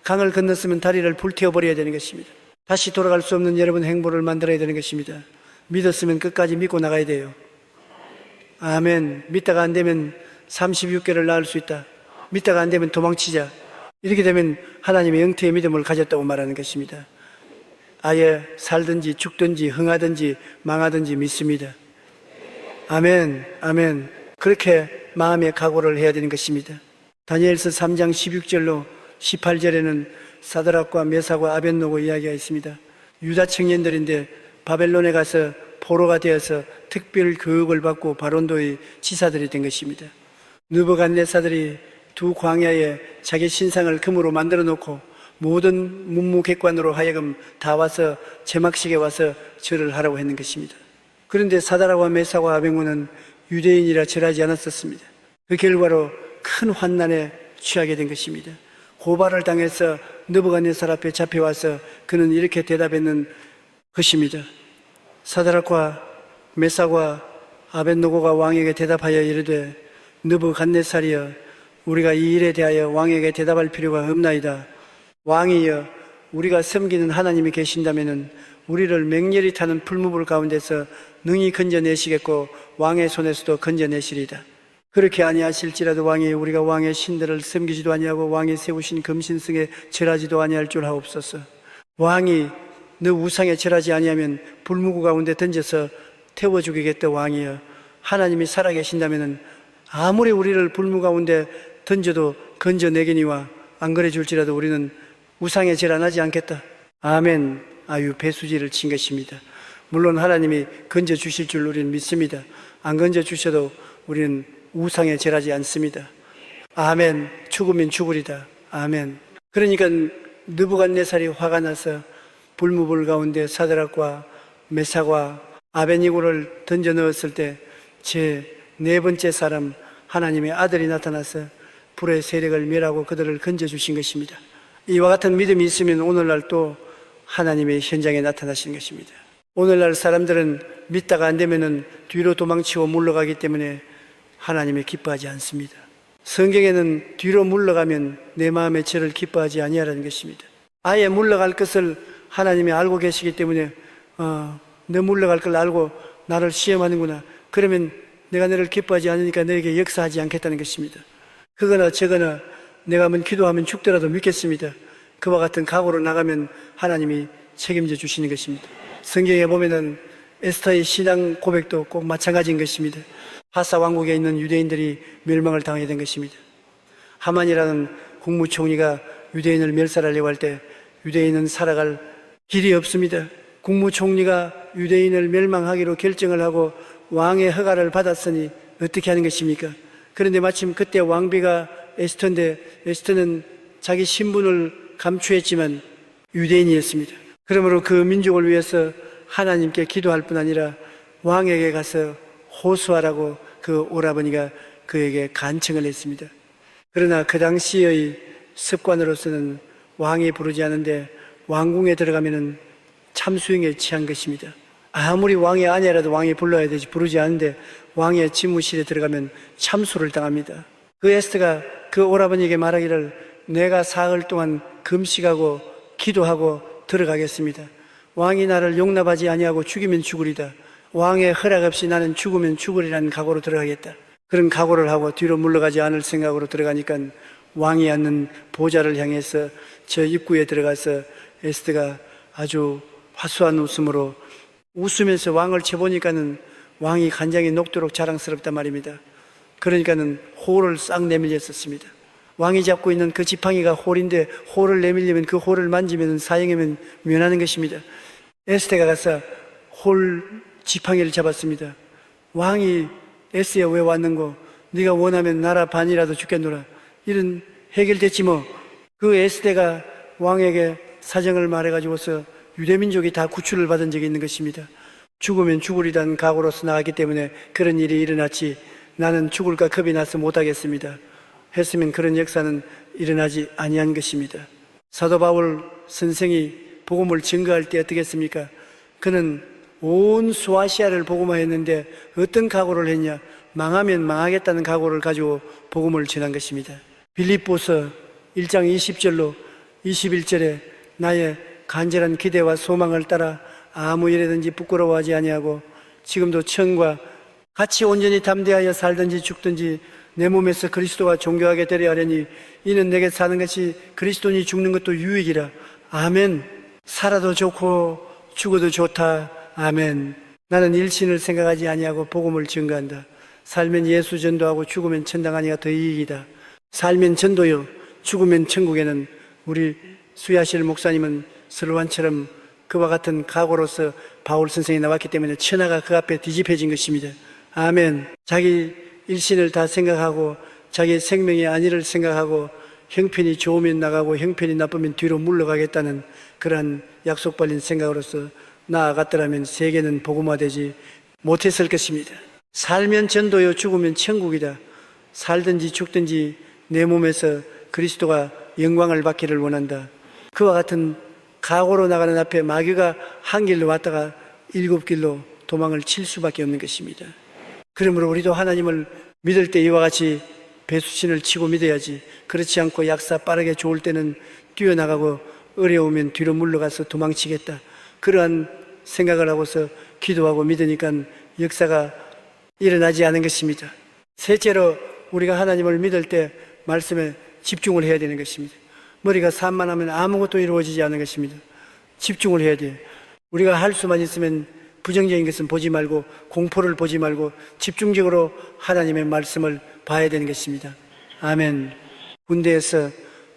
강을 건넜으면 다리를 불태워버려야 되는 것입니다. 다시 돌아갈 수 없는 여러분 행보를 만들어야 되는 것입니다. 믿었으면 끝까지 믿고 나가야 돼요. 아멘. 믿다가 안 되면 36개를 낳을 수 있다. 믿다가 안 되면 도망치자. 이렇게 되면 하나님의 영태의 믿음을 가졌다고 말하는 것입니다. 아예 살든지 죽든지 흥하든지 망하든지 믿습니다. 아멘. 아멘. 그렇게 마음의 각오를 해야 되는 것입니다. 다니엘서 3장 16절로 18절에는 사드락과 메삭과 아벳노고 이야기가 있습니다. 유다 청년들인데 바벨론에 가서 포로가 되어서 특별 교육을 받고 바론도의 지사들이 된 것입니다. 느부갓네살이 두 광야에 자기 신상을 금으로 만들어 놓고 모든 문무객관으로 하여금 다 와서 제막식에 와서 절을 하라고 했는 것입니다. 그런데 사드락과 메삭과 아벳노고는 유대인이라 절하지 않았었습니다. 그 결과로 큰 환난에 취하게 된 것입니다. 고발을 당해서 느부갓네살 앞에 잡혀와서 그는 이렇게 대답했는 것입니다. 사드락과 메삭과 아벳노고가 왕에게 대답하여 이르되 느부갓네살이여 우리가 이 일에 대하여 왕에게 대답할 필요가 없나이다. 왕이여 우리가 섬기는 하나님이 계신다면 우리를 맹렬히 타는 풀무불 가운데서 능히 건져내시겠고 왕의 손에서도 건져내시리다. 그렇게 아니하실지라도 왕이 우리가 왕의 신들을 섬기지도 아니하고 왕이 세우신 금신승에 절하지도 아니할 줄 하옵소서. 왕이 너 우상에 절하지 아니하면 불무구 가운데 던져서 태워 죽이겠다. 왕이여 하나님이 살아계신다면 아무리 우리를 불무 가운데 던져도 건져내기니와 안 그래 줄지라도 우리는 우상에 절 안 하지 않겠다. 아멘. 아유 배수지를 친 것입니다. 물론 하나님이 건져 주실 줄 우리는 믿습니다. 안 건져 주셔도 우리는 우상에 절하지 않습니다. 아멘. 죽으면 죽으리다. 아멘. 그러니까 느부갓네살이 화가 나서 불무불 가운데 사드락과 메삭과 아벳니고를 던져 넣었을 때 제 네 번째 사람 하나님의 아들이 나타나서 불의 세력을 멸하고 그들을 건져 주신 것입니다. 이와 같은 믿음이 있으면 오늘날 또 하나님의 현장에 나타나시는 것입니다. 오늘날 사람들은 믿다가 안 되면은 뒤로 도망치고 물러가기 때문에 하나님이 기뻐하지 않습니다. 성경에는 뒤로 물러가면 내 마음에 저를 기뻐하지 아니하라는 것입니다. 아예 물러갈 것을 하나님이 알고 계시기 때문에 너 물러갈 걸 알고 나를 시험하는구나. 그러면 내가 너를 기뻐하지 않으니까 너에게 역사하지 않겠다는 것입니다. 그거나 저거나 내가 한번 기도하면 죽더라도 믿겠습니다. 그와 같은 각오로 나가면 하나님이 책임져 주시는 것입니다. 성경에 보면은 에스더의 신앙 고백도 꼭 마찬가지인 것입니다. 하사 왕국에 있는 유대인들이 멸망을 당하게 된 것입니다. 하만이라는 국무총리가 유대인을 멸살하려고 할 때 유대인은 살아갈 길이 없습니다. 국무총리가 유대인을 멸망하기로 결정을 하고 왕의 허가를 받았으니 어떻게 하는 것입니까? 그런데 마침 그때 왕비가 에스더인데 에스더는 자기 신분을 감추했지만 유대인이었습니다. 그러므로 그 민족을 위해서 하나님께 기도할 뿐 아니라 왕에게 가서 호소하라고 그 오라버니가 그에게 간청을 했습니다. 그러나 그 당시의 습관으로서는 왕이 부르지 않은데 왕궁에 들어가면은 참수형에 취한 것입니다. 아무리 왕의 아내라도 왕이 불러야 되지 부르지 않는데 왕의 집무실에 들어가면 참수를 당합니다. 그 에스더가 그 오라버니에게 말하기를 내가 사흘 동안 금식하고 기도하고 들어가겠습니다. 왕이 나를 용납하지 아니하고 죽이면 죽으리다. 왕의 허락 없이 나는 죽으면 죽으리라는 각오로 들어가겠다. 그런 각오를 하고 뒤로 물러가지 않을 생각으로 들어가니까 왕이 앉는 보좌를 향해서 저 입구에 들어가서 에스더가 아주 화수한 웃음으로 웃으면서 왕을 쳐보니까는 왕이 간장이 녹도록 자랑스럽단 말입니다. 그러니까는 홀을 싹 내밀렸었습니다. 왕이 잡고 있는 그 지팡이가 홀인데 홀을 내밀리면 그 홀을 만지면 사형이면 면하는 것입니다. 에스더가 가서 홀 지팡이를 잡았습니다. 왕이 에스더야 왜 왔는고? 네가 원하면 나라 반이라도 주겠노라. 이런 해결됐지 뭐. 그 에스더가 왕에게 사정을 말해가지고서 유대민족이 다 구출을 받은 적이 있는 것입니다. 죽으면 죽으리라는 각오로서 나갔기 때문에 그런 일이 일어났지 나는 죽을까 겁이 나서 못하겠습니다 했으면 그런 역사는 일어나지 아니한 것입니다. 사도 바울 선생이 복음을 증거할 때 어떻게 했습니까? 그는 온 소아시아를 복음화했는데 어떤 각오를 했냐? 망하면 망하겠다는 각오를 가지고 복음을 전한 것입니다. 빌립보서 1장 20절로 21절에 나의 간절한 기대와 소망을 따라 아무 일에든지 부끄러워하지 아니하고 지금도 천과 같이 온전히 담대하여 살든지 죽든지 내 몸에서 그리스도와 존귀하게 되려 하려니 이는 내게 사는 것이 그리스도니 죽는 것도 유익이라. 아멘. 살아도 좋고 죽어도 좋다. 아멘. 나는 일신을 생각하지 아니하고 복음을 증거한다. 살면 예수 전도하고 죽으면 천당하니가 더 이익이다. 살면 전도요 죽으면 천국에는 우리 수야실 목사님은 설로환처럼 그와 같은 각오로서 바울 선생이 나왔기 때문에 천하가 그 앞에 뒤집혀진 것입니다. 아멘. 자기 일신을 다 생각하고 자기 생명의 안위를 생각하고 형편이 좋으면 나가고 형편이 나쁘면 뒤로 물러가겠다는 그러한 약속 발린 생각으로서 나아갔더라면 세계는 복음화되지 못했을 것입니다. 살면 전도요 죽으면 천국이다. 살든지 죽든지 내 몸에서 그리스도가 영광을 받기를 원한다. 그와 같은 각오로 나가는 앞에 마귀가 한 길로 왔다가 7길로 도망을 칠 수밖에 없는 것입니다. 그러므로 우리도 하나님을 믿을 때 이와 같이 배수신을 치고 믿어야지. 그렇지 않고 약사 빠르게 좋을 때는 뛰어나가고 어려우면 뒤로 물러가서 도망치겠다. 그러한 생각을 하고서 기도하고 믿으니까 역사가 일어나지 않은 것입니다. 셋째로 우리가 하나님을 믿을 때 말씀에 집중을 해야 되는 것입니다. 머리가 산만하면 아무것도 이루어지지 않는 것입니다. 집중을 해야 돼요. 우리가 할 수만 있으면 부정적인 것은 보지 말고 공포를 보지 말고 집중적으로 하나님의 말씀을 봐야 되는 것입니다. 아멘. 군대에서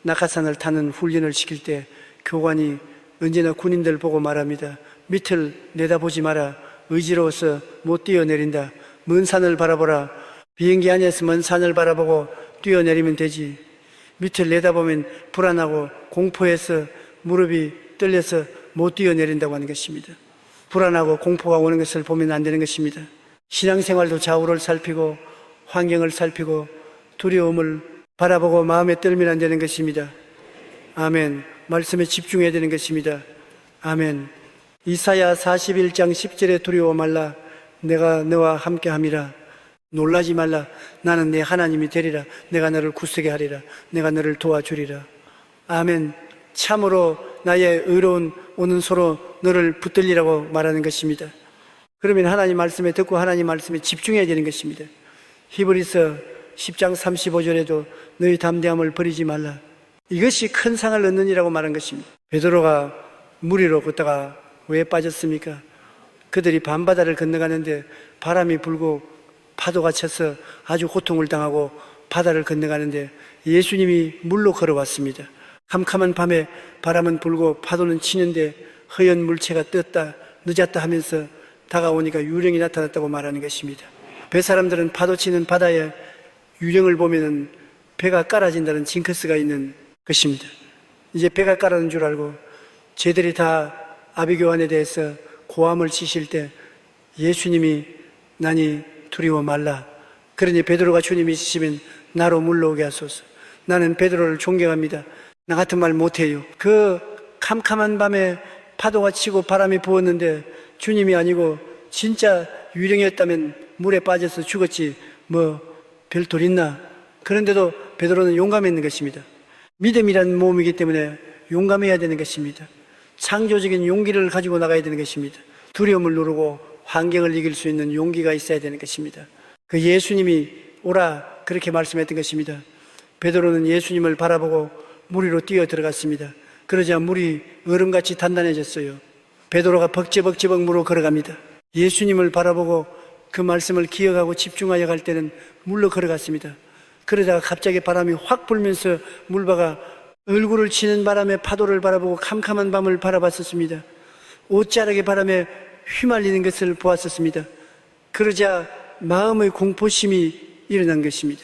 낙하산을 타는 훈련을 시킬 때 교관이 언제나 군인들 보고 말합니다. 밑을 내다보지 마라. 의지로워서 못 뛰어내린다. 먼 산을 바라보라. 비행기 안에서 먼 산을 바라보고 뛰어내리면 되지. 밑을 내다보면 불안하고 공포해서 무릎이 떨려서 못 뛰어내린다고 하는 것입니다. 불안하고 공포가 오는 것을 보면 안 되는 것입니다. 신앙생활도 좌우를 살피고 환경을 살피고 두려움을 바라보고 마음에 떨면 안 되는 것입니다. 아멘. 말씀에 집중해야 되는 것입니다. 아멘. 이사야 41장 10절에 두려워 말라. 내가 너와 함께함이라. 놀라지 말라. 나는 내 하나님이 되리라. 내가 너를 굳세게 하리라. 내가 너를 도와주리라. 아멘. 참으로 나의 의로운 오는 소로 너를 붙들리라고 말하는 것입니다. 그러면 하나님 말씀에 듣고 하나님 말씀에 집중해야 되는 것입니다. 히브리서 10장 35절에도 너희 담대함을 버리지 말라. 이것이 큰 상을 얻느니라고 말한 것입니다. 베드로가 물 위로 걷다가 왜 빠졌습니까? 그들이 밤바다를 건너가는데 바람이 불고 파도가 쳐서 아주 고통을 당하고 바다를 건너가는데 예수님이 물로 걸어왔습니다. 캄캄한 밤에 바람은 불고 파도는 치는데 허연 물체가 떴다 늦었다 하면서 다가오니까 유령이 나타났다고 말하는 것입니다. 배 사람들은 파도 치는 바다에 유령을 보면은 배가 깔아진다는 징크스가 있는 것입니다. 이제 배가 깔아는 줄 알고 쟤들이 다 아비교환에 대해서 고함을 치실 때 예수님이 나니 두려워 말라. 그러니 베드로가 주님이 치시면 나로 물러오게 하소서. 나는 베드로를 존경합니다. 나 같은 말 못해요. 그 캄캄한 밤에 파도가 치고 바람이 부었는데 주님이 아니고 진짜 유령이었다면 물에 빠져서 죽었지 뭐 별돌 있나. 그런데도 베드로는 용감했는 것입니다. 믿음이란 몸이기 때문에 용감해야 되는 것입니다. 창조적인 용기를 가지고 나가야 되는 것입니다. 두려움을 누르고 환경을 이길 수 있는 용기가 있어야 되는 것입니다. 그 예수님이 오라 그렇게 말씀했던 것입니다. 베드로는 예수님을 바라보고 물 위로 뛰어 들어갔습니다. 그러자 물이 얼음같이 단단해졌어요. 베드로가 벅지벅지벅 물로 걸어갑니다. 예수님을 바라보고 그 말씀을 기억하고 집중하여 갈 때는 물로 걸어갔습니다. 그러다가 갑자기 바람이 확 불면서 물바가 얼굴을 치는 바람에 파도를 바라보고 캄캄한 밤을 바라봤었습니다. 옷자락의 바람에 휘말리는 것을 보았었습니다. 그러자 마음의 공포심이 일어난 것입니다.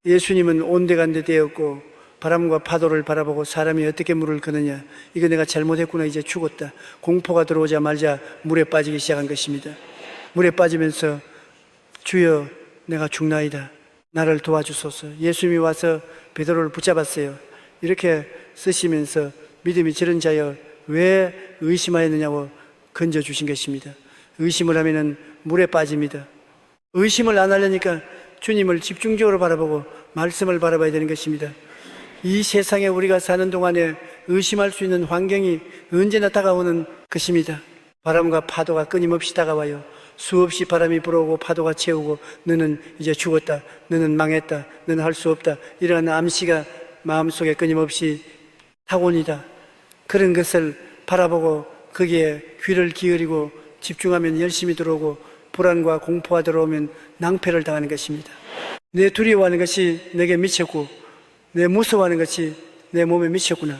예수님은 온데간데 되었고 바람과 파도를 바라보고 사람이 어떻게 물을 거느냐, 이거 내가 잘못했구나, 이제 죽었다. 공포가 들어오자마자 물에 빠지기 시작한 것입니다. 물에 빠지면서 주여 내가 죽나이다, 나를 도와주소서. 예수님이 와서 베드로를 붙잡았어요. 이렇게 쓰시면서 믿음이 저런 자여 왜 의심하였느냐고 건져주신 것입니다. 의심을 하면은 물에 빠집니다. 의심을 안 하려니까 주님을 집중적으로 바라보고 말씀을 바라봐야 되는 것입니다. 이 세상에 우리가 사는 동안에 의심할 수 있는 환경이 언제나 다가오는 것입니다. 바람과 파도가 끊임없이 다가와요. 수없이 바람이 불어오고 파도가 채우고 너는 이제 죽었다, 너는 망했다, 너는 할 수 없다, 이러한 암시가 마음속에 끊임없이 타곤이다. 그런 것을 바라보고 거기에 귀를 기울이고 집중하면 열심히 들어오고 불안과 공포가 들어오면 낭패를 당하는 것입니다. 내 두려워하는 것이 내게 미쳤고 내 무서워하는 것이 내 몸에 미쳤구나,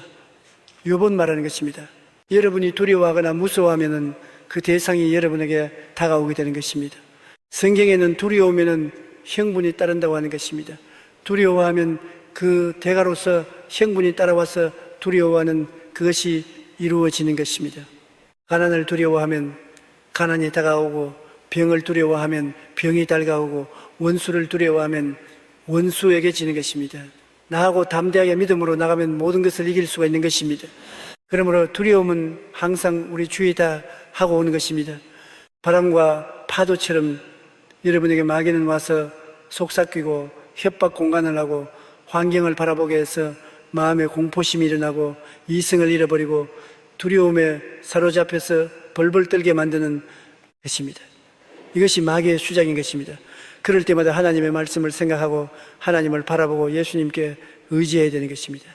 요번 말하는 것입니다. 여러분이 두려워하거나 무서워하면 그 대상이 여러분에게 다가오게 되는 것입니다. 성경에는 두려우면 형분이 따른다고 하는 것입니다. 두려워하면 그 대가로서 형분이 따라와서 두려워하는 그것이 이루어지는 것입니다. 가난을 두려워하면 가난이 다가오고, 병을 두려워하면 병이 다가오고, 원수를 두려워하면 원수에게 지는 것입니다. 나하고 담대하게 믿음으로 나가면 모든 것을 이길 수가 있는 것입니다. 그러므로 두려움은 항상 우리 주위에 다 하고 오는 것입니다. 바람과 파도처럼 여러분에게 마귀는 와서 속삭이고 협박 공간을 하고 환경을 바라보게 해서 마음에 공포심이 일어나고 이성을 잃어버리고 두려움에 사로잡혀서 벌벌 떨게 만드는 것입니다. 이것이 마귀의 수작인 것입니다. 그럴 때마다 하나님의 말씀을 생각하고 하나님을 바라보고 예수님께 의지해야 되는 것입니다.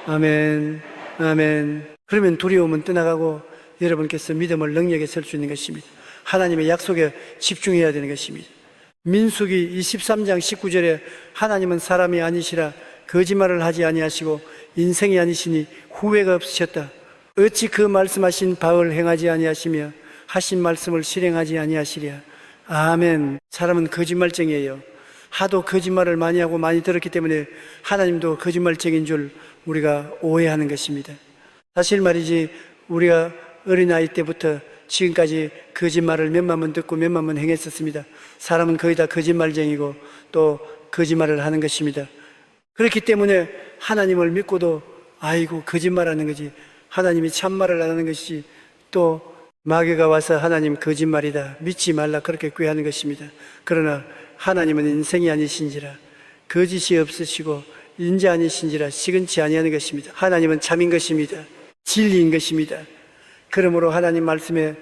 아멘, 아멘. 그러면 두려움은 떠나가고 여러분께서 믿음을 능력에 설 수 있는 것입니다. 하나님의 약속에 집중해야 되는 것입니다. 민수기 23장 19절에 하나님은 사람이 아니시라 거짓말을 하지 아니하시고 인생이 아니시니 후회가 없으셨다. 어찌 그 말씀하신 바를 행하지 아니하시며 하신 말씀을 실행하지 아니하시랴. 아멘. 사람은 거짓말쟁이에요. 하도 거짓말을 많이 하고 많이 들었기 때문에 하나님도 거짓말쟁인 줄 우리가 오해하는 것입니다. 사실 말이지, 우리가 어린아이 때부터 지금까지 거짓말을 몇만 번 듣고 몇만 번 행했었습니다. 사람은 거의 다 거짓말쟁이고 또 거짓말을 하는 것입니다. 그렇기 때문에 하나님을 믿고도 아이고 거짓말하는 거지, 하나님이 참말을 안 하는 것이지, 또 마귀가 와서 하나님 거짓말이다, 믿지 말라, 그렇게 꾀하는 것입니다. 그러나 하나님은 인생이 아니신지라 거짓이 없으시고 인자 아니신지라 시근치 아니하는 것입니다. 하나님은 참인 것입니다. 진리인 것입니다. 그러므로 하나님 말씀에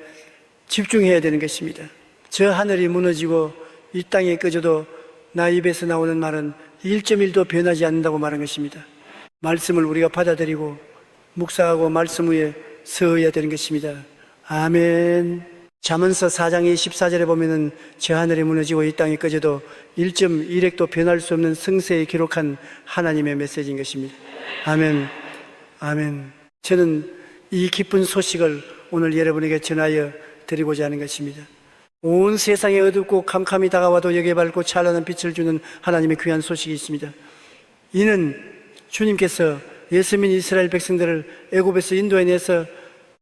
집중해야 되는 것입니다. 저 하늘이 무너지고 이 땅이 꺼져도 나 입에서 나오는 말은 1.1도 변하지 않는다고 말한 것입니다. 말씀을 우리가 받아들이고 묵상하고 말씀 위에 서야 되는 것입니다. 아멘. 잠언서 4장 14절에 보면은 저 하늘이 무너지고 이 땅이 꺼져도 1.1핵도 변할 수 없는 성세에 기록한 하나님의 메시지인 것입니다. 아멘. 아멘. 저는 이 기쁜 소식을 오늘 여러분에게 전하여 드리고자 하는 것입니다. 온 세상에 어둡고 캄캄이 다가와도 여기에 밝고 찬란한 빛을 주는 하나님의 귀한 소식이 있습니다. 이는 주님께서 예수민 이스라엘 백성들을 애굽에서 인도해내서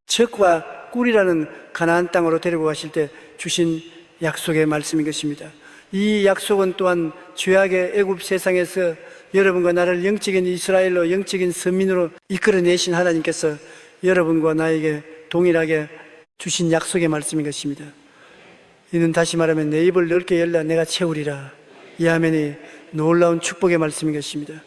젖과 꿀이라는 가나안 땅으로 데리고 가실 때 주신 약속의 말씀인 것입니다. 이 약속은 또한 죄악의 애굽 세상에서 여러분과 나를 영적인 이스라엘로, 영적인 선민으로 이끌어내신 하나님께서 여러분과 나에게 동일하게 주신 약속의 말씀인 것입니다. 이는 다시 말하면 내 입을 넓게 열라 내가 채우리라. 이 아멘이 놀라운 축복의 말씀인 것입니다.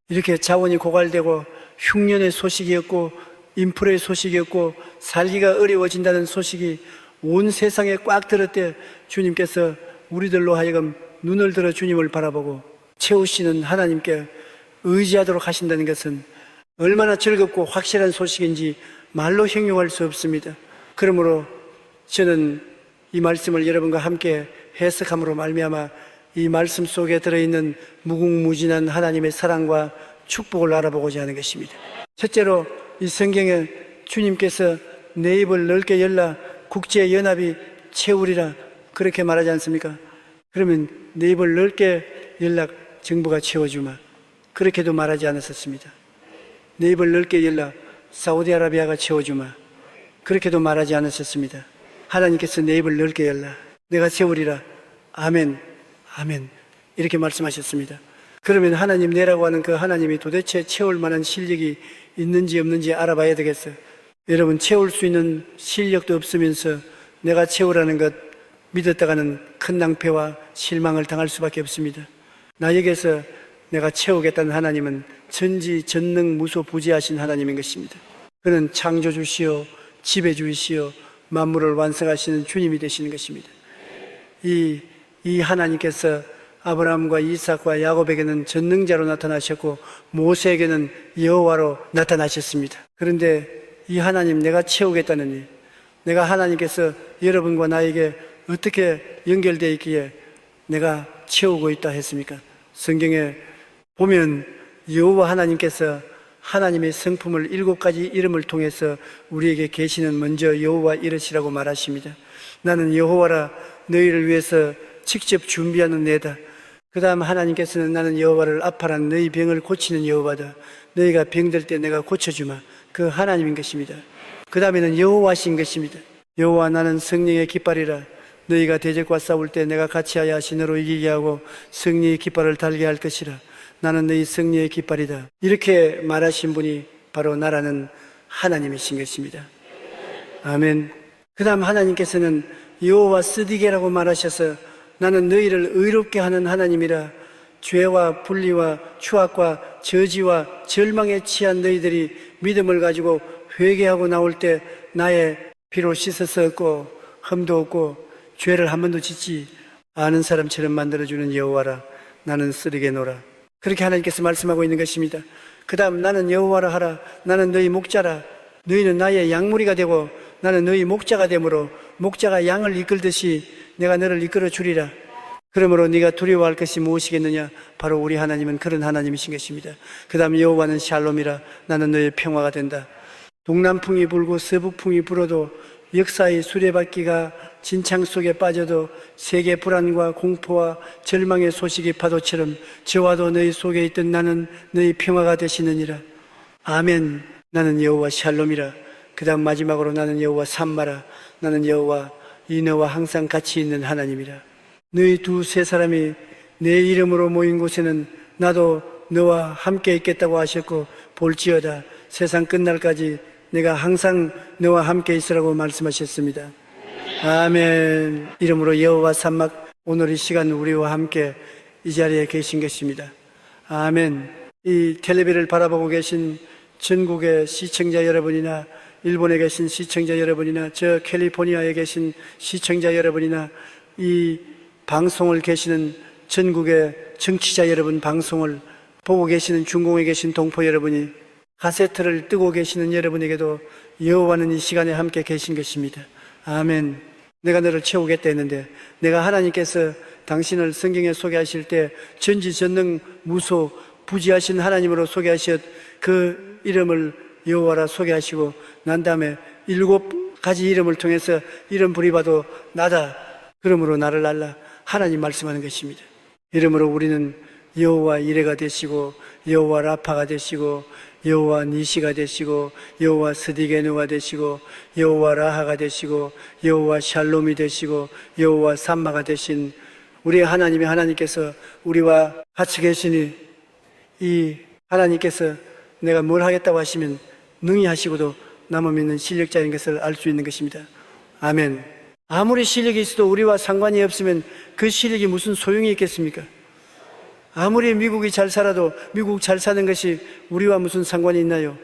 이렇게 자원이 고갈되고 흉년의 소식이었고 인플레의 소식이었고 살기가 어려워진다는 소식이 온 세상에 꽉 들을 때 주님께서 우리들로 하여금 눈을 들어 주님을 바라보고 채우시는 하나님께 의지하도록 하신다는 것은 얼마나 즐겁고 확실한 소식인지 말로 형용할 수 없습니다. 그러므로 저는 이 말씀을 여러분과 함께 해석함으로 말미암아 이 말씀 속에 들어있는 무궁무진한 하나님의 사랑과 축복을 알아보고자 하는 것입니다. 첫째로 이 성경에 주님께서 내 입을 넓게 열라 국제연합이 채우리라 그렇게 말하지 않습니까? 그러면 내 입을 넓게 열라 정부가 채워주마 그렇게도 말하지 않았었습니다. 내 입을 넓게 열라 사우디아라비아가 채워주마 그렇게도 말하지 않았었습니다. 하나님께서 내 입을 넓게 열라 내가 채우리라 아멘 아멘 이렇게 말씀하셨습니다. 그러면 하나님 내라고 하는 그 하나님이 도대체 채울 만한 실력이 있는지 없는지 알아봐야 되겠어요. 여러분 채울 수 있는 실력도 없으면서 내가 채우라는 것 믿었다가는 큰 낭패와 실망을 당할 수밖에 없습니다. 나에게서 내가 채우겠다는 하나님은 전지전능무소부지하신 하나님인 것입니다. 그는 창조주시요 지배주이시요 만물을 완성하시는 주님이 되시는 것입니다. 이 하나님께서 아브라함과 이삭과 야곱에게는 전능자로 나타나셨고 모세에게는 여호와로 나타나셨습니다. 그런데 이 하나님 내가 채우겠다느니 내가 하나님께서 여러분과 나에게 어떻게 연결되어 있기에 내가 채우고 있다 했습니까? 성경에 보면 여호와 하나님께서 하나님의 성품을 7가지 이름을 통해서 우리에게 계시는 먼저 여호와 이르시라고 말하십니다. 나는 여호와라 너희를 위해서 직접 준비하는 내다. 그 다음 하나님께서는 나는 여호와를 아파란 너희 병을 고치는 여호와다. 너희가 병들 때 내가 고쳐주마. 그 하나님인 것입니다. 그 다음에는 여호와신 것입니다. 여호와 나는 성령의 깃발이라. 너희가 대적과 싸울 때 내가 같이하여 신으로 이기게 하고 승리의 깃발을 달게 할 것이라. 나는 너희 승리의 깃발이다. 이렇게 말하신 분이 바로 나라는 하나님이신 것입니다. 아멘. 그 다음 하나님께서는 여호와 스디게라고 말하셔서 나는 너희를 의롭게 하는 하나님이라. 죄와 분리와 추악과 저지와 절망에 취한 너희들이 믿음을 가지고 회개하고 나올 때 나의 피로 씻어서 얻고 흠도 없고 죄를 한 번도 짓지 않은 사람처럼 만들어주는 여호와라. 나는 쓰리게노라. 그렇게 하나님께서 말씀하고 있는 것입니다. 그 다음 나는 여호와라 하라. 나는 너희 목자라. 너희는 나의 양무리가 되고 나는 너희 목자가 되므로 목자가 양을 이끌듯이 내가 너를 이끌어 주리라. 그러므로 네가 두려워할 것이 무엇이겠느냐? 바로 우리 하나님은 그런 하나님이신 것입니다. 그 다음 여호와는 샬롬이라. 나는 너의 평화가 된다. 동남풍이 불고 서북풍이 불어도 역사의 수레바퀴가 진창 속에 빠져도 세계 불안과 공포와 절망의 소식이 파도처럼 저와도 너희 속에 있던 나는 너희 평화가 되시느니라. 아멘. 나는 여호와 샬롬이라. 그 다음 마지막으로 나는 여호와 삼마라. 나는 여호와 이 너와 항상 같이 있는 하나님이라. 너희 두세 사람이 내 이름으로 모인 곳에는 나도 너와 함께 있겠다고 하셨고 볼지어다 세상 끝날까지 내가 항상 너와 함께 있으라고 말씀하셨습니다. 아멘. 이름으로 여호와 삼막 오늘 이 시간 우리와 함께 이 자리에 계신 것입니다. 아멘. 이 텔레비를 바라보고 계신 전국의 시청자 여러분이나 일본에 계신 시청자 여러분이나 저 캘리포니아에 계신 시청자 여러분이나 이 방송을 계시는 전국의 정치자 여러분, 방송을 보고 계시는 중공에 계신 동포 여러분이, 카세트를 뜨고 계시는 여러분에게도 여호와는 이 시간에 함께 계신 것입니다. 아멘. 내가 너를 채우겠다 했는데, 내가 하나님께서 당신을 성경에 소개하실 때 전지전능 무소 부지하신 하나님으로 소개하셨 그 이름을 여호와라 소개하시고 난 다음에 7가지 이름을 통해서 이름 부리봐도 나다, 그러므로 나를 알라, 하나님 말씀하는 것입니다. 이러므로 우리는 여호와 이레가 되시고 여호와 라파가 되시고 여호와 니시가 되시고 여호와 스디게누가 되시고 여호와 라하가 되시고 여호와 샬롬이 되시고 여호와 삼마가 되신 우리 하나님의 하나님께서 우리와 같이 계시니, 이 하나님께서 내가 뭘 하겠다고 하시면 능히 하시고도 남음 있는 실력자인 것을 알 수 있는 것입니다. 아멘. 아무리 실력이 있어도 우리와 상관이 없으면 그 실력이 무슨 소용이 있겠습니까? 아무리 미국이 잘 살아도 미국 잘 사는 것이 우리와 무슨 상관이 있나요?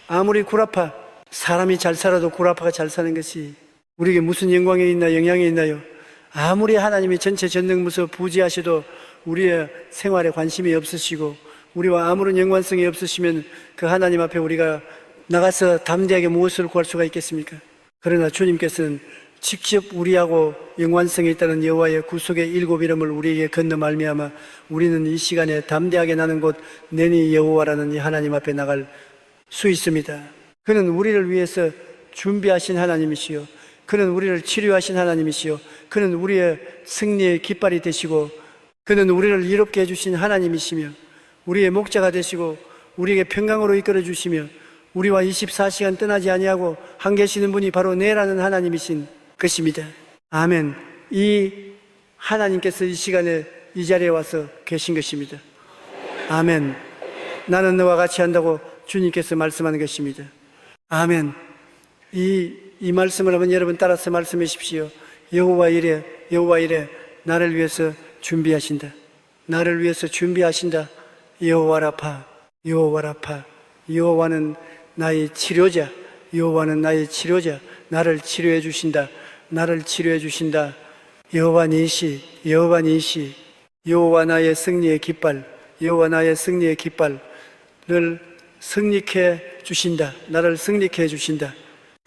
아무리 구라파, 사람이 잘 살아도 구라파가 잘 사는 것이 우리에게 무슨 영광이 있나, 영향이 있나요? 아무리 하나님이 전체 전능무서 부지하셔도 우리의 생활에 관심이 없으시고 우리와 아무런 연관성이 없으시면 그 하나님 앞에 우리가 나가서 담대하게 무엇을 구할 수가 있겠습니까? 그러나 주님께서는 직접 우리하고 연관성이 있다는 여호와의 구속의 7 이름을 우리에게 건너 말미암아 우리는 이 시간에 담대하게 나는 곳 내니 여호와라는 이 하나님 앞에 나갈 수 있습니다. 그는 우리를 위해서 준비하신 하나님이시요, 그는 우리를 치료하신 하나님이시요, 그는 우리의 승리의 깃발이 되시고 그는 우리를 이롭게 해주신 하나님이시며 우리의 목자가 되시고 우리에게 평강으로 이끌어 주시며 우리와 24시간 떠나지 아니하고 한 계시는 분이 바로 내라는 하나님이신 것입니다. 아멘. 이 하나님께서 이 시간에 이 자리에 와서 계신 것입니다. 아멘. 나는 너와 같이 한다고 주님께서 말씀하는 것입니다. 아멘. 이 말씀을 한번 여러분 따라서 말씀해 주십시오. 여호와 이레, 여호와 이레, 나를 위해서 준비하신다. 나를 위해서 준비하신다. 여호와 라파, 여호와 라파. 여호와는 나의 치료자, 여호와는 나의 치료자. 나를 치료해 주신다. 나를 치료해 주신다. 여호와 니시, 여호와 니시. 여호와 나의 승리의 깃발, 여호와 나의 승리의 깃발을 승리케 주신다. 나를 승리케 해 주신다.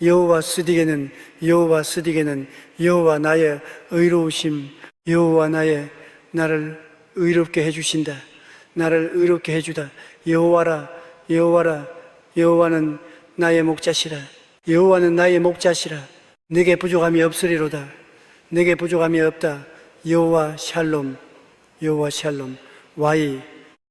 여호와 스디게는, 여호와 스디게는 여호와 나의 의로우심, 여호와 나를 의롭게 해주신다. 나를 의롭게 해주다. 여호와라, 여호와라. 여호와는 나의 목자시라. 여호와는 나의 목자시라. 내게 부족함이 없으리로다. 내게 부족함이 없다. 여호와 샬롬, 여호와 샬롬. 와이